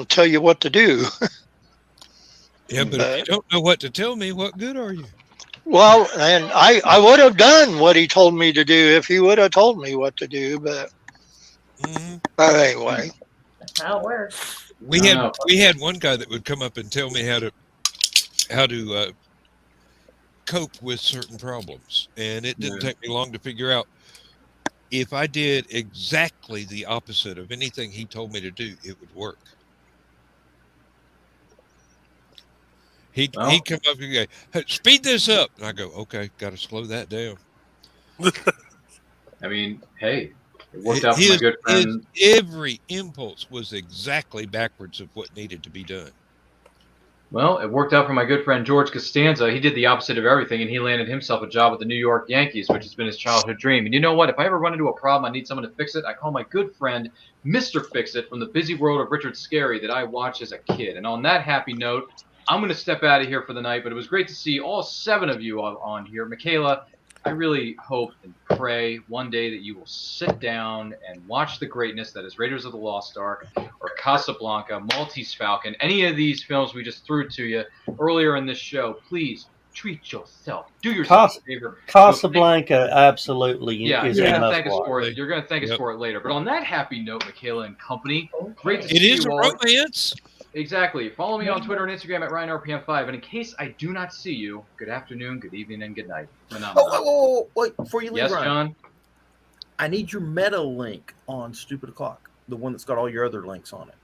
tell you what to do. Yeah, but if you don't know what to tell me, what good are you? Well, and I would have done what he told me to do if he would have told me what to do, but anyway. That's how it works. We had one guy that would come up and tell me how to cope with certain problems, and it didn't take me long to figure out if I did exactly the opposite of anything he told me to do, it would work. He'd come up and go, hey, speed this up. And I go, okay, got to slow that down. I mean, hey, it worked out for my good friend. Every impulse was exactly backwards of what needed to be done. Well, it worked out for my good friend George Costanza. He did the opposite of everything, and he landed himself a job with the New York Yankees, which has been his childhood dream. And you know what? If I ever run into a problem, I need someone to fix it, I call my good friend Mr. Fix-It from the busy world of Richard Scarry that I watched as a kid. And on that happy note, I'm going to step out of here for the night, but it was great to see all 7 of you on here. Michaela, I really hope and pray one day that you will sit down and watch the greatness that is Raiders of the Lost Ark or Casablanca, Maltese Falcon, any of these films we just threw to you earlier in this show. Please treat yourself. Do yourself a favor. Casablanca absolutely is you're a going to thank us must-watch. for it. You're going to thank us for it later. But on that happy note, Michaela and company, great to see It is you a all. romance. Exactly. Follow me on Twitter and Instagram at RyanRPM5. And in case I do not see you, good afternoon, good evening, and good night. Wait, before you leave, yes, Ryan, John? I need your meta link on Stupid O'Clock, the one that's got all your other links on it.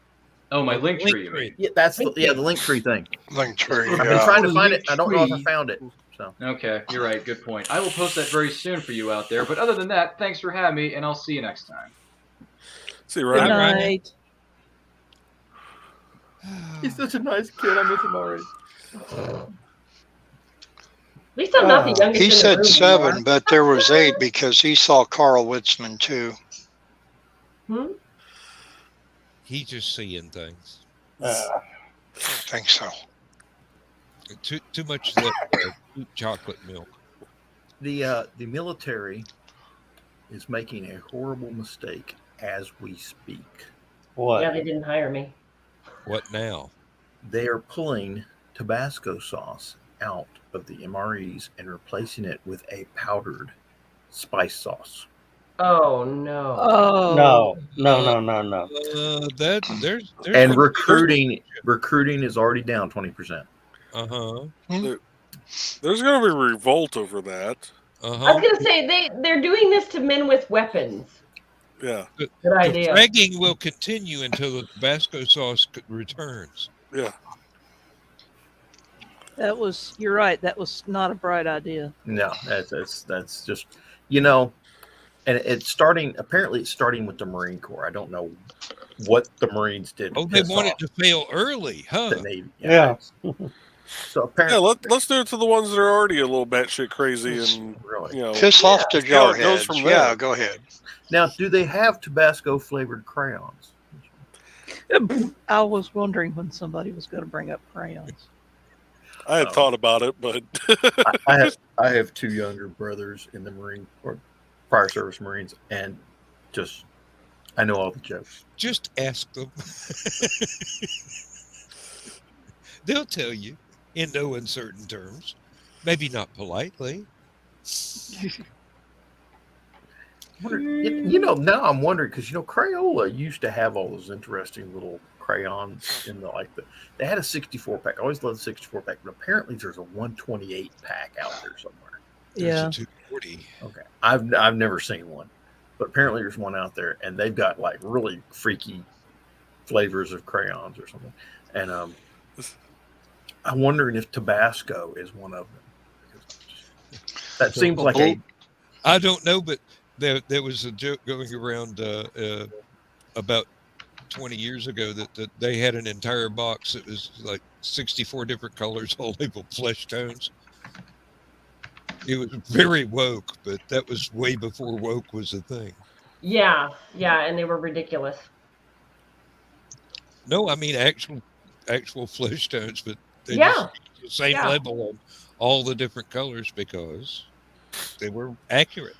Oh, my link tree, you mean? Yeah, that's the link tree thing. Link tree. I've been trying to find it. I don't know if I found it. So Okay, you're right. Good point. I will post that very soon for you out there. But other than that, thanks for having me, and I'll see you next time. See you, Good Ryan. night. he's such a nice kid. I miss him already. At least I'm not the youngest. He in the said room 7, anymore. but there was 8 because he saw Carl Witzman too. He's just seeing things. I think so. Too much of that chocolate milk. The military is making a horrible mistake as we speak. What? Yeah, they didn't hire me. What now? They are pulling Tabasco sauce out of the MREs and replacing it with a powdered spice sauce. Oh no. Oh No. There's And recruiting is already down 20%. There's going to be revolt over that. I was gonna say they're doing this to men with weapons. Yeah. Good The idea. fragging will continue until the Tabasco sauce returns. Yeah. You're right. That was not a bright idea. No, that's just, and it's starting. Apparently, it's starting with the Marine Corps. I don't know what the Marines did. Oh, they want it to fail early, huh? The Navy. Yeah. So apparently, let's do it to the ones that are already a little batshit crazy and really Piss off the see how it jarheads. goes from Yeah, there. go ahead. Now, do they have Tabasco flavored crayons? I was wondering when somebody was going to bring up crayons. I had thought about it, but I have 2 younger brothers in the Marine or prior service Marines, and I know all the jokes. Just ask them. They'll tell you in no uncertain terms, maybe not politely. Now I'm wondering because Crayola used to have all those interesting little crayons in they had a 64 pack. I always loved the 64 pack, but apparently there's a 128 pack out there somewhere. There's Yeah. a 240. Okay, I've never seen one, but apparently there's one out there, and they've got like really freaky flavors of crayons or something. And I'm wondering if Tabasco is one of them. That seems like I don't know, but there was a joke going around about 20 years ago that they had an entire box that was like 64 different colors, all labeled flesh tones. It was very woke, but that was way before woke was a thing. Yeah, and they were ridiculous. No, I mean actual flesh tones, but they Yeah. just the same label on all the different colors because they were accurate.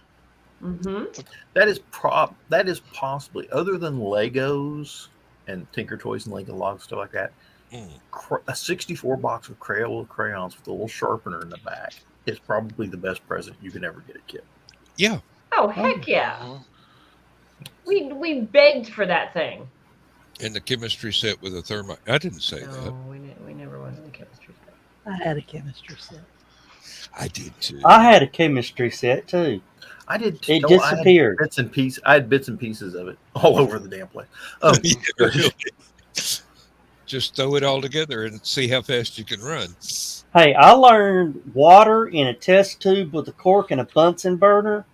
Mm-hmm. that is possibly, other than Legos and Tinker Toys and Lego Logs, stuff like that, a 64 box of Crayola crayons with a little sharpener in the back is probably the best present you can ever get a kid. Yeah. Oh, heck yeah. We begged for that thing. And the chemistry set with a thermite. I didn't say that. No, we never wanted the chemistry set. I had a chemistry set. I did too. I had a chemistry set too. I did. It disappeared. I had bits and pieces of it all over the damn place. Yeah, really. Just throw it all together and see how fast you can run. Hey, I learned water in a test tube with a cork and a Bunsen burner.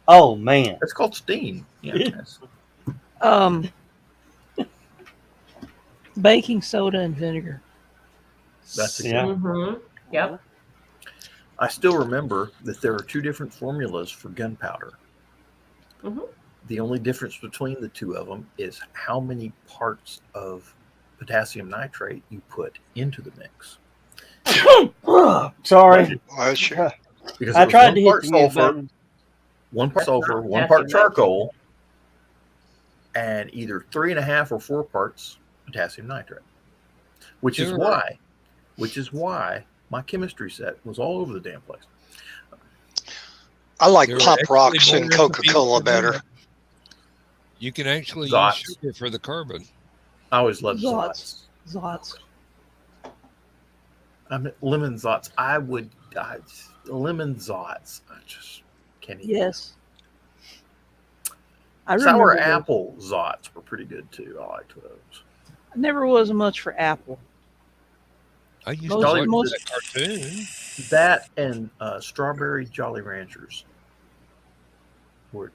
Oh man, It's called steam. Yeah. Baking soda and vinegar. That's Yeah. Mm-hmm. Yep. I still remember that there are two different formulas for gunpowder. Mm-hmm. The only difference between the two of them is how many parts of potassium nitrate you put into the mix. Sorry. Because I tried to hit part the mute sulfur, button. one part sulfur, one part charcoal, and either 3.5 or 4 parts potassium nitrate. Which is why my chemistry set was all over the damn place. I like There are Pop actually Rocks more and Coca-Cola recipes for better. that. You can actually Zots. use sugar for the carbon. I always loved Zots. Zots. Lemon Zots. Lemon Zots. I just can't eat. Yes. Sour apple Zots were pretty good too. I liked those. I never was much for apple. I used to watch most- that cartoon. That and strawberry Jolly Ranchers. Grape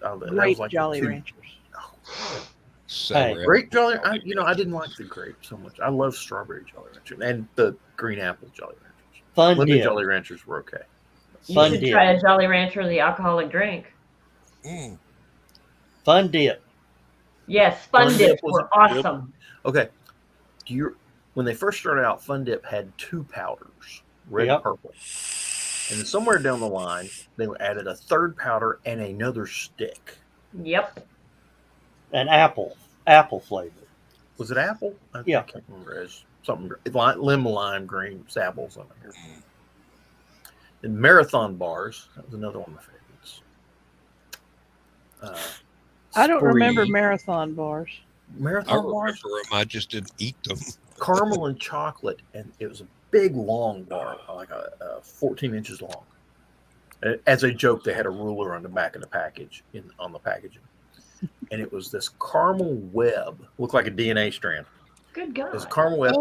Jolly Ranchers. Sour Grape Jolly. I didn't like the grape so much. I love strawberry Jolly Ranchers and the green apple Jolly Ranchers. Fun Lemon dip. Jolly Ranchers were okay. You should try a Jolly Rancher, the alcoholic drink. Fun dip. Yes, Fun Dips were awesome. Okay. When they first started out, Fun Dip had 2 powders, red and purple. And then somewhere down the line, they added a 3rd powder and another stick. Yep. An apple flavor. Was it apple? I Yeah. can't remember. It's something lime green apple something here. And Marathon bars. That was another one of my favorites. I don't remember Marathon bars. Marathon bars. I remember them. I just didn't eat them. Caramel and chocolate, and it was a big long bar, like a 14 inches long. As a joke, they had a ruler on the back of the package on the packaging, and it was this caramel web, looked like a DNA strand. Good God! It was a caramel web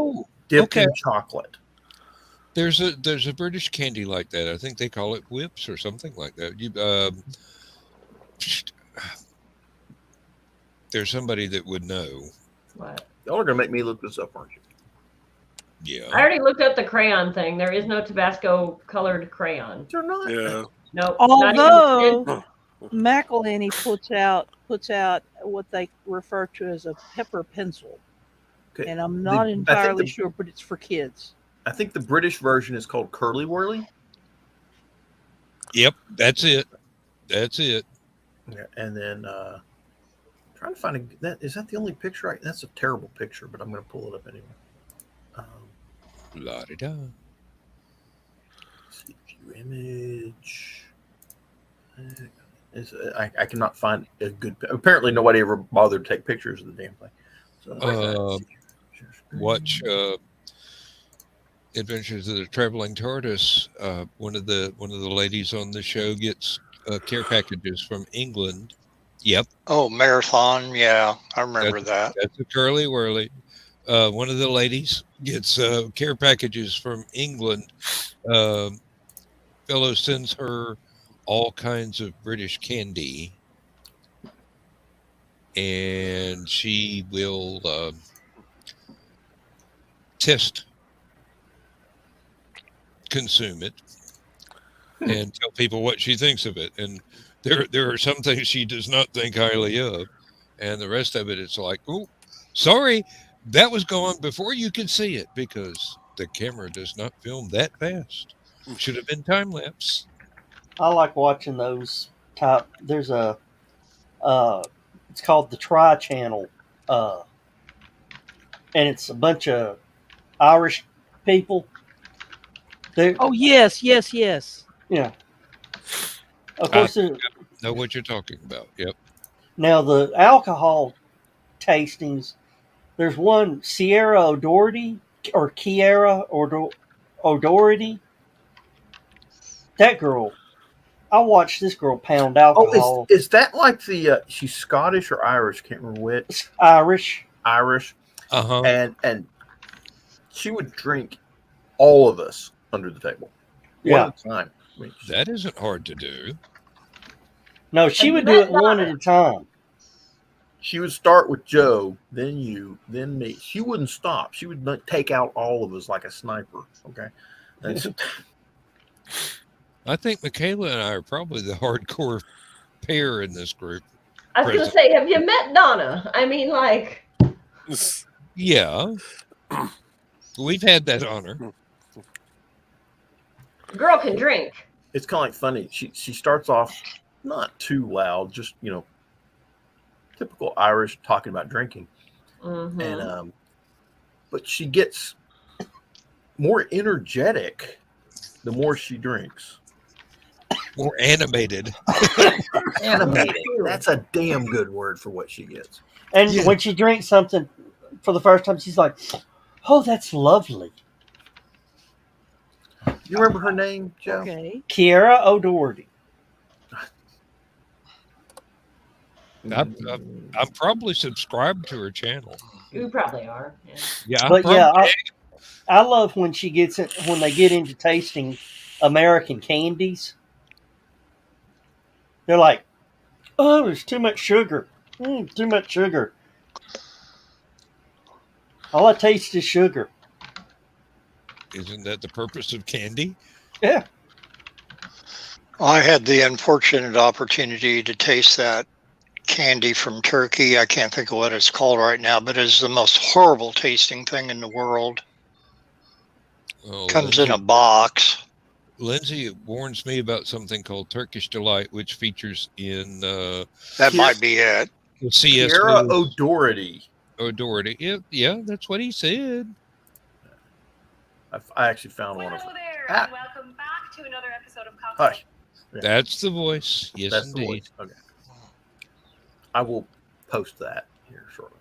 dipped in chocolate. There's a British candy like that. I think they call it whips or something like that. There's somebody that would know. What? Y'all are gonna make me look this up, aren't you? Yeah. I already looked up the crayon thing. There is no Tabasco colored crayon. They're not. Yeah. No. Although McElhaney puts out what they refer to as a pepper pencil, and I'm not entirely sure, but it's for kids. I think the British version is called Curly Whirly. Yep, that's it. Yeah, and then trying to find is that the only picture? That's a terrible picture, but I'm going to pull it up anyway. La-di-da. See view image. I cannot find a good. Apparently, nobody ever bothered to take pictures of the damn thing. So, watch Adventures of the Traveling Tortoise. One of the ladies on the show gets care packages from England. Yep. Oh, Marathon. Yeah, I remember that. That's a Curly Whirly. One of the ladies gets care packages from England. Fellow sends her all kinds of British candy, and she will consume it, and tell people what she thinks of it. And there are some things she does not think highly of, and the rest of it, it's like, oh, sorry, that was gone before you could see it because the camera does not film that fast. Should have been time lapse. I like watching those type. There's a it's called the Tri Channel, and it's a bunch of Irish people Oh yes, yes, yes. Yeah. Of course, know what you're talking about. Yep. now the alcohol tastings. There's one Sierra O'Doherty or Kiera O'Doherty. That girl, I watched this girl pound alcohol. Is that like the she's Scottish or Irish? Can't remember which. Irish. Irish. Uh-huh. And she would drink all of us under the table. Yeah. One at a time. I mean, That isn't hard to do. No, she would do it one at a time. She would start with Joe, then you, then me. She wouldn't stop. She would take out all of us like a sniper. Okay. I think Michaela and I are probably the hardcore pair in this group. I was going to say, have you met Donna? I mean, like. Yeah. We've had that honor. Girl can drink. It's kind of like funny. She starts off not too loud, just, typical Irish talking about drinking. Mm-hmm. And but she gets more energetic the more she drinks. More animated. Animated. That's a damn good word for what she gets. And when she drinks something for the first time, she's like, "Oh, that's lovely." You remember her name, Joe? Okay. Kiera O'Doherty. I'm probably subscribed to her channel. You probably are. Yeah. But I love when she gets it when they get into tasting American candies. They're like, "Oh, there's too much sugar. Too much sugar. All I taste is sugar." Isn't that the purpose of candy? Yeah. I had the unfortunate opportunity to taste that candy from Turkey. I can't think of what it's called right now, but it's the most horrible tasting thing in the world. Oh, Comes in a box. Lindsay warns me about something called Turkish Delight, which features in that might be it. CS Sierra O'Doherty. O'Doherty. Yeah, that's what he said. I actually found one of them. Hello there, and welcome back to another episode of Cocktail. Hush. Yeah. That's the voice. Yes, That's indeed. the voice. Okay. I will post that here shortly.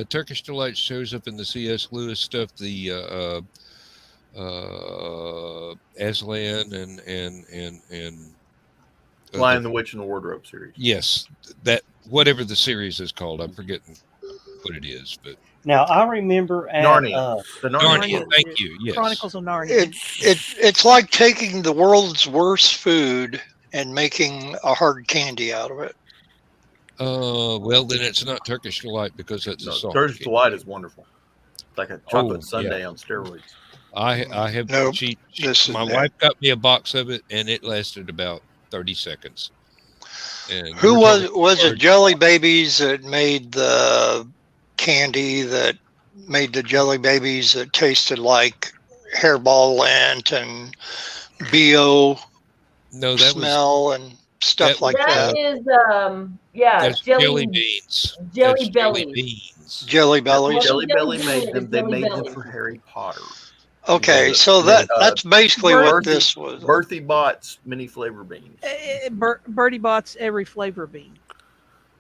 Turkish Delight shows up in the C.S. Lewis stuff, the Aslan and Lion, the Witch, and the Wardrobe series. Yes, that whatever the series is called, I'm forgetting what it is, but now I remember at Narnia. The Narnia. Thank you. Yes. Chronicles of Narnia. It's like taking the world's worst food and making a hard candy out of it. Well, then it's not Turkish Delight because it's a salt. Turkish Delight is wonderful. It's like a chocolate sundae on steroids. I have my wife got me a box of it, and it lasted about 30 seconds. And who was it? Jelly Babies that made the candy that made the Jelly Babies that tasted like hairball lint and BO smell and stuff like that. That is, that's jelly beans. Jelly Bellies. Jelly Bellies. Jelly Belly made them. They made them for Harry Potter. Okay, so that's basically what this was. Bertie Bott's mini flavor beans. Bertie Bott's every flavor bean.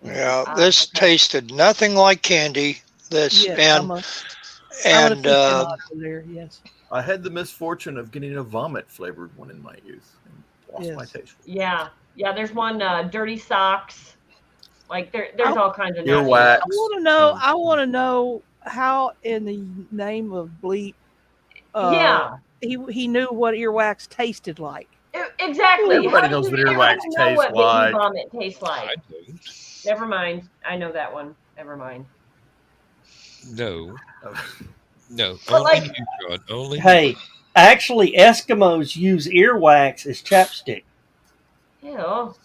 Yeah, this tasted nothing like candy. This yes, yes. I had the misfortune of getting a vomit flavored one in my youth and lost my taste. Yeah, there's one Dirty Socks. Like there's all kinds of earwax. I want to know how in the name of bleep. He knew what earwax tasted like. Exactly. Everybody knows what earwax tastes like. Vomit tastes like. I don't. Never mind. I know that one. Never mind. No. No. But only you, John. Only. Hey, actually, Eskimos use earwax as chapstick. Ew.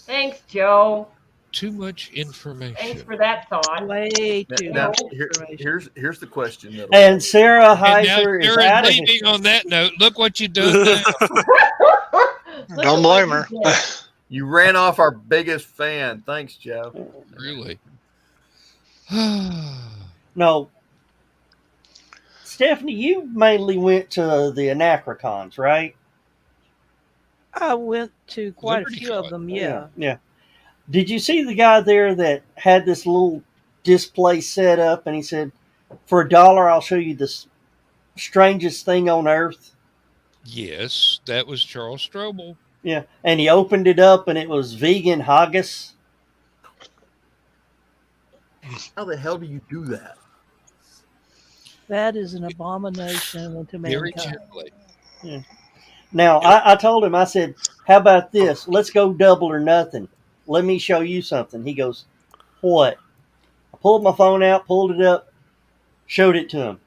Thanks, Joe. Too much information. Thanks for that thought. Way too now, much here's the question. And Sarah Heiser is out of leaving on that note. Look what you done now. Don't blame her. You ran off our biggest fan. Thanks, Joe. Really? No. Stephanie, you mainly went to the HallowCon's, right? I went to quite a Liberty few of Con. them. Yeah. Yeah. Did you see the guy there that had this little display set up, and he said, "For $1, I'll show you the strangest thing on earth"? Yes, that was Charles Strobel. Yeah, and he opened it up, and it was vegan haggis. How the hell do you do that? That is an abomination unto Very mankind. gently. Yeah. Now, I told him, I said, "How about this? Let's go double or nothing. Let me show you something." He goes, "What?" I pulled my phone out, pulled it up, showed it to him.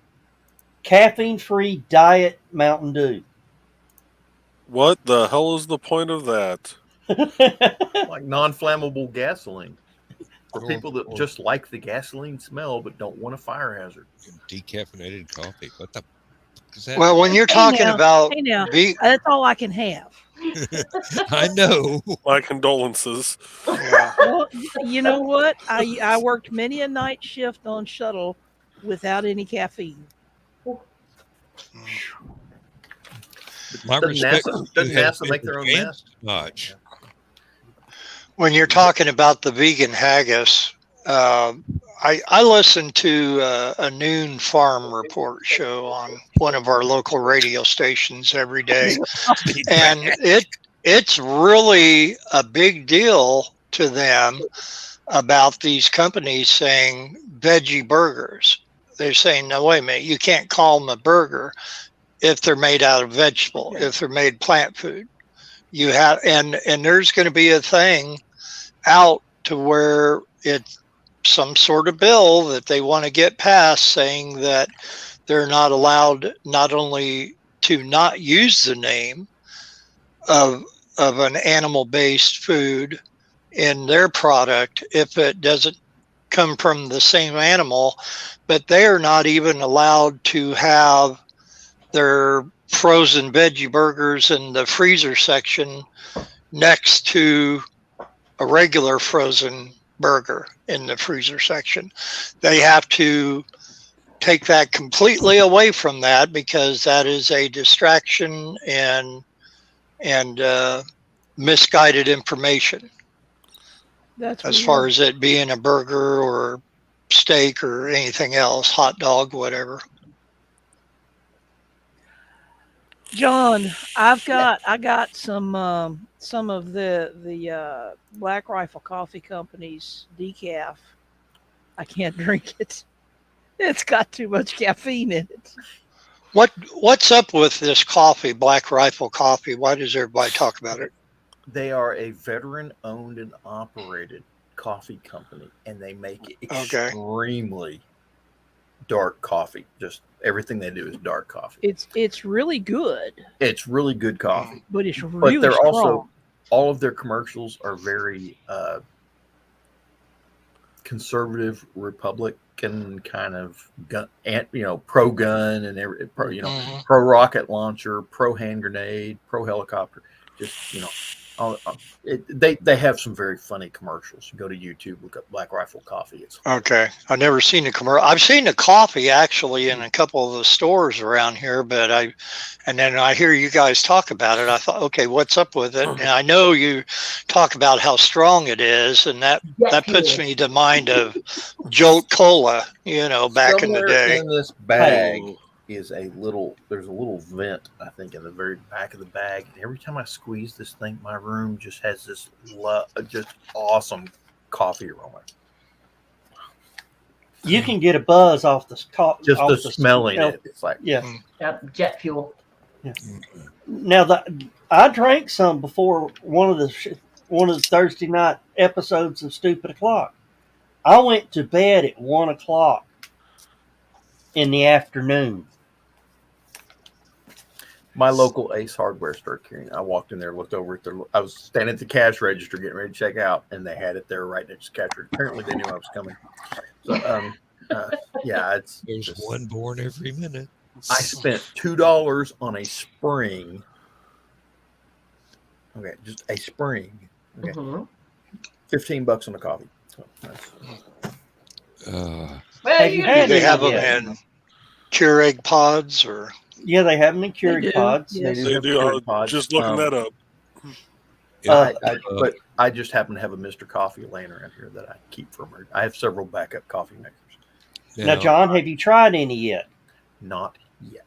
Caffeine-free diet Mountain Dew. What the hell is the point of that? Like non-flammable gasoline for people that Or just like the gasoline smell but don't want a fire hazard. decaffeinated coffee. What the fuck is that? Well, when you're talking about Hey now, that's all I can have. I know. My condolences. Well, you know what? I worked many a night shift on shuttle without any caffeine. My Doesn't respect. doesn't NASA make their own mess? Much. when you're talking about the vegan haggis, I listen to a noon farm report show on one of our local radio stations every day, and it's really a big deal to them about these companies saying veggie burgers. They're saying, no, wait a minute, you can't call them a burger if they're made out of vegetable, if they're made plant food. You have, and there's going to be a thing out to where it's some sort of bill that they want to get passed saying that they're not allowed not only to not use the name of an animal-based food in their product if it doesn't come from the same animal, but they are not even allowed to have their frozen veggie burgers in the freezer section next to a regular frozen burger in the freezer section. They have to take that completely away from that because that is a distraction and misguided information. That's as far as it being a burger or steak or anything else, hot dog, whatever. John, I got some of the Black Rifle Coffee Company's decaf. I can't drink it. It's got too much caffeine in it. What's up with this coffee, Black Rifle Coffee? Why does everybody talk about it? They are a veteran-owned and operated coffee company, and they make extremely dark coffee. Just everything they do is dark coffee. It's really good. It's really good coffee, but it's really but they're strong. also all of their commercials are very conservative Republican kind of gun, pro gun and pro rocket launcher, pro hand grenade, pro helicopter. Just they have some very funny commercials. You go to YouTube, look up Black Rifle Coffee. It's okay. I've never seen the commercial. I've seen the coffee actually in a couple of the stores around here, but then I hear you guys talk about it. I thought, okay, what's up with it? And I know you talk about how strong it is, and that puts me to mind of Jolt Cola, back in the day. In this bag is there's a little vent, I think, in the very back of the bag. And every time I squeeze this thing, my room just has this just awesome coffee aroma. You can get a buzz off the coffee. Just the smelling it. It's like jet fuel. Yeah. Now I drank some before one of the Thursday night episodes of Stupid O'Clock. I went to bed at 1 o'clock in the afternoon. My local Ace Hardware started carrying it. I walked in there, looked over at I was standing at the cash register getting ready to check out, and they had it there right next to the cash register. Apparently, they knew I was coming. So, There's one born every minute. I spent $2 on a spring. Okay, just a spring. Okay, $15 on the coffee. So, they have them in Keurig pods or? Yeah, they have them in Keurig pods. Yes. They do. I was just looking that up. But I just happen to have a Mr. Coffee laying around here that I keep from her. I have several backup coffee makers. Now, John, have you tried any yet? Not yet.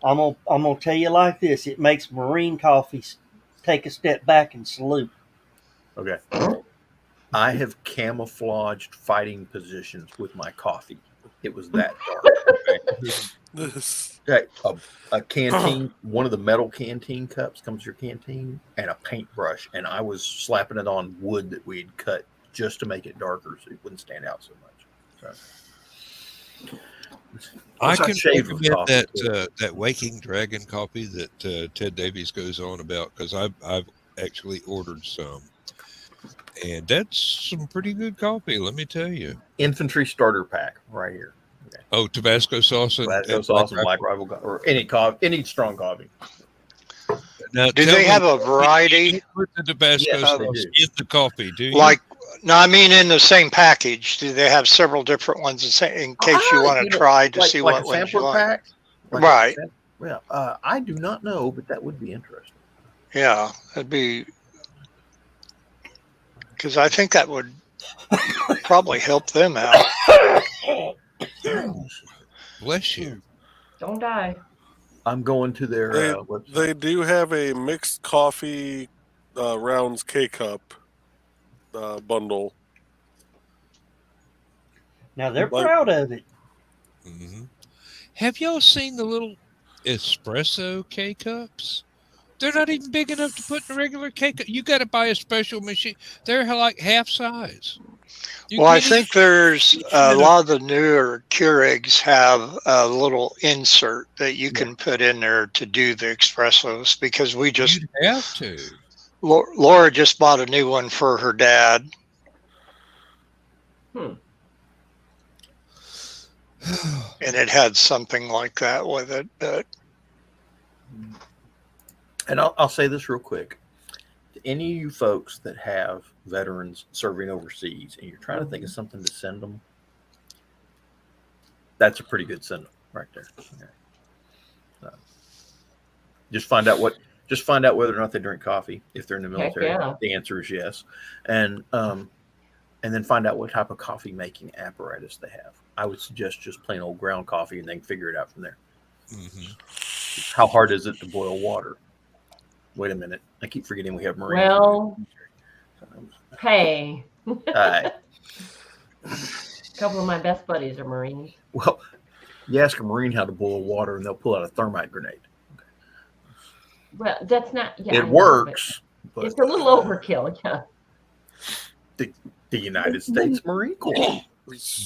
I'm gonna tell you like this: it makes marine coffee take a step back and salute. Okay. I have camouflaged fighting positions with my coffee. It was that dark. Okay. A canteen, one of the metal canteen cups comes with your canteen, and a paintbrush, and I was slapping it on wood that we had cut just to make it darker so it wouldn't stand out so much. So, I can recommend that Waking Dragon coffee that Ted Davies goes on about, because I've actually ordered some, and that's some pretty good coffee. Let me tell you. Infantry starter pack right here. Okay. Oh, Tabasco sauce and Black Rifle, or any strong coffee. Now, do they have a variety? Put the Tabasco sauce in the coffee, do you? No, I mean in the same package. Do they have several different ones in case you want to try to see what ones you like? Right. Well, I do not know, but that would be interesting. Yeah, that'd be, because I think that would probably help them out. Bless you. Don't die. I'm going to their website. They do have a mixed coffee rounds K-cup bundle. Now they're proud of it. Mm-hmm. Have y'all seen the little espresso K-cups? They're not even big enough to put in a regular K-cup. You got to buy a special machine. They're like half size. Well, I think there's a lot of the newer Keurigs have a little insert that you can put in there to do the espressos, because we just have to. Laura just bought a new one for her dad. And it had something like that with it, but. And I'll say this real quick. Any of you folks that have veterans serving overseas and you're trying to think of something to send them, that's a pretty good send them right there. Okay. Just find out whether or not they drink coffee. If they're in the military, the answer is yes. And then find out what type of coffee making apparatus they have. I would suggest just plain old ground coffee, and they can figure it out from there. Mm-hmm. How hard is it to boil water? Wait a minute. I keep forgetting we have Marines. Well, hey. A couple of my best buddies are Marines. Well, you ask a Marine how to boil water, and they'll pull out a thermite grenade. Okay. Well, that's not... Yeah, it works. But it's a little overkill, yeah. The United States Marine Corps.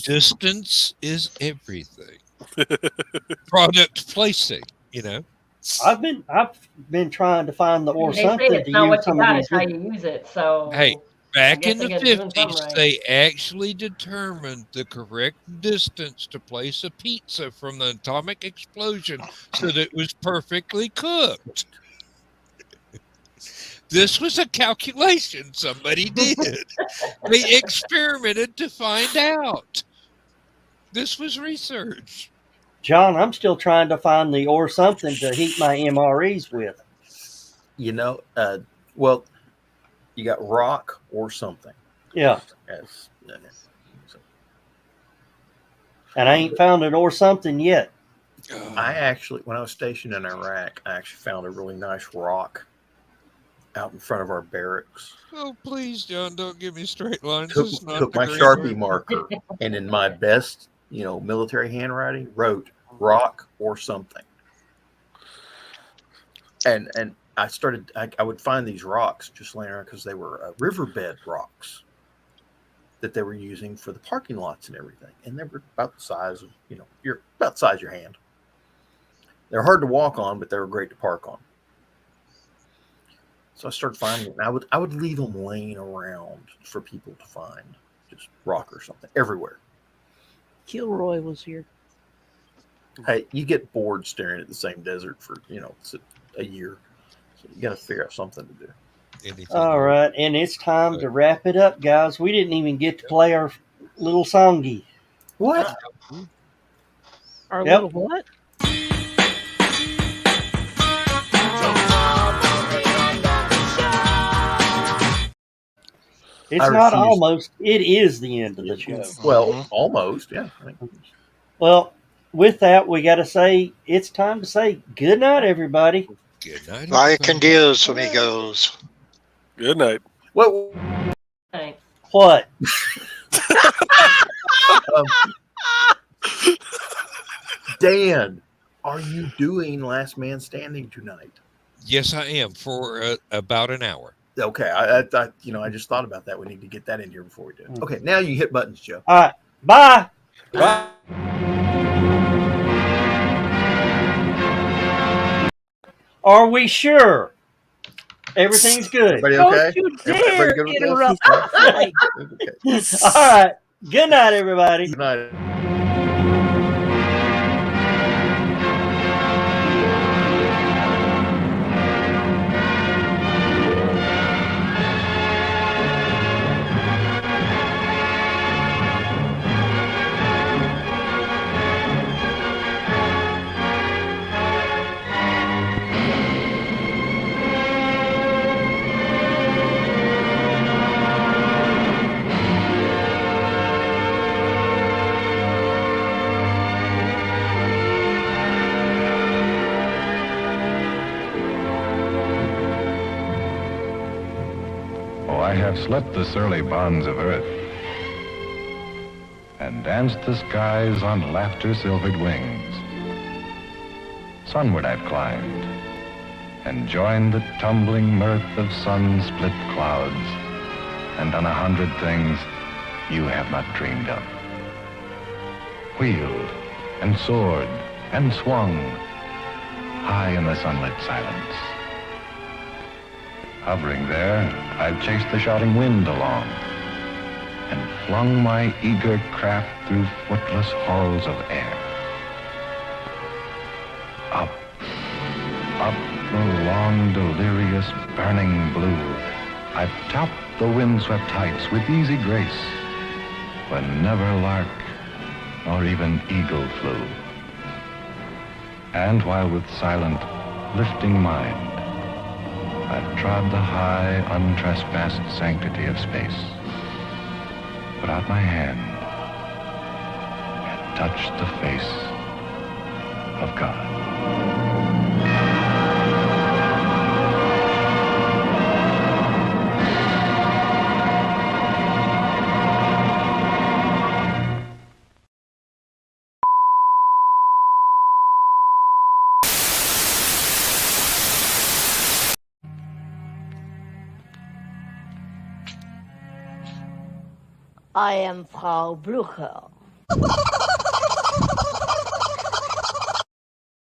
Distance is everything. Product placing, you know. I've been trying to find the or something. It's not what you got, it's how you use it. So hey, back in the 50s, they actually determined the correct distance to place a pizza from the atomic explosion so that it was perfectly cooked. This was a calculation somebody did. They experimented to find out. This was research. John, I'm still trying to find the or something to heat my MREs with. You know, well, you got rock or something. Yeah. And I ain't found it or something yet. I actually, when I was stationed in Iraq, I actually found a really nice rock out in front of our barracks. Oh, please, John, don't give me straight lines. Took my Sharpie marker and in my best, military handwriting, wrote rock or something. And I would find these rocks just laying around because they were riverbed rocks that they were using for the parking lots and everything. And they were about the size of, you're about the size of your hand. They're hard to walk on, but they were great to park on. So I started finding it, and I would leave them laying around for people to find, just rock or something everywhere. Kilroy was here. Hey, you get bored staring at the same desert for a year, so you got to figure out something to do. All right, and it's time to wrap it up, guys. We didn't even get to play our little songy. What? Our Yep. little what? It's I not refuse. almost. It is the end of the show. Well, almost, yeah. Well, with that, we got to say it's time to say good night, everybody. Good night. Vaya con Dios, amigos. Good night. Well, Thanks. What? Dan, are you doing Last Man Standing tonight? Yes, I am for about an hour. Okay, I just thought about that. We need to get that in here before we do it. Okay, now you hit buttons, Joe. All right. Bye. Bye. Are we sure? Everything's good. Everybody Don't okay? you Everybody dare good with this? interrupt. Okay. All right. Good night, everybody. Good night. I have slit the surly bonds of earth and danced the skies on laughter-silvered wings. Sunward I've climbed and joined the tumbling mirth of sun-split clouds and done 100 things you have not dreamed of. Wheeled and soared and swung high in the sunlit silence. Hovering there, I've chased the shouting wind along and flung my eager craft through footless halls of air. Up, up the long, delirious, burning blue, I've topped the windswept heights with easy grace, when never lark nor even eagle flew. And while with silent, lifting mind, I've trod the high, untrespassed sanctity of space, put out my hand, and touched the face of God. I am Frau Blucher.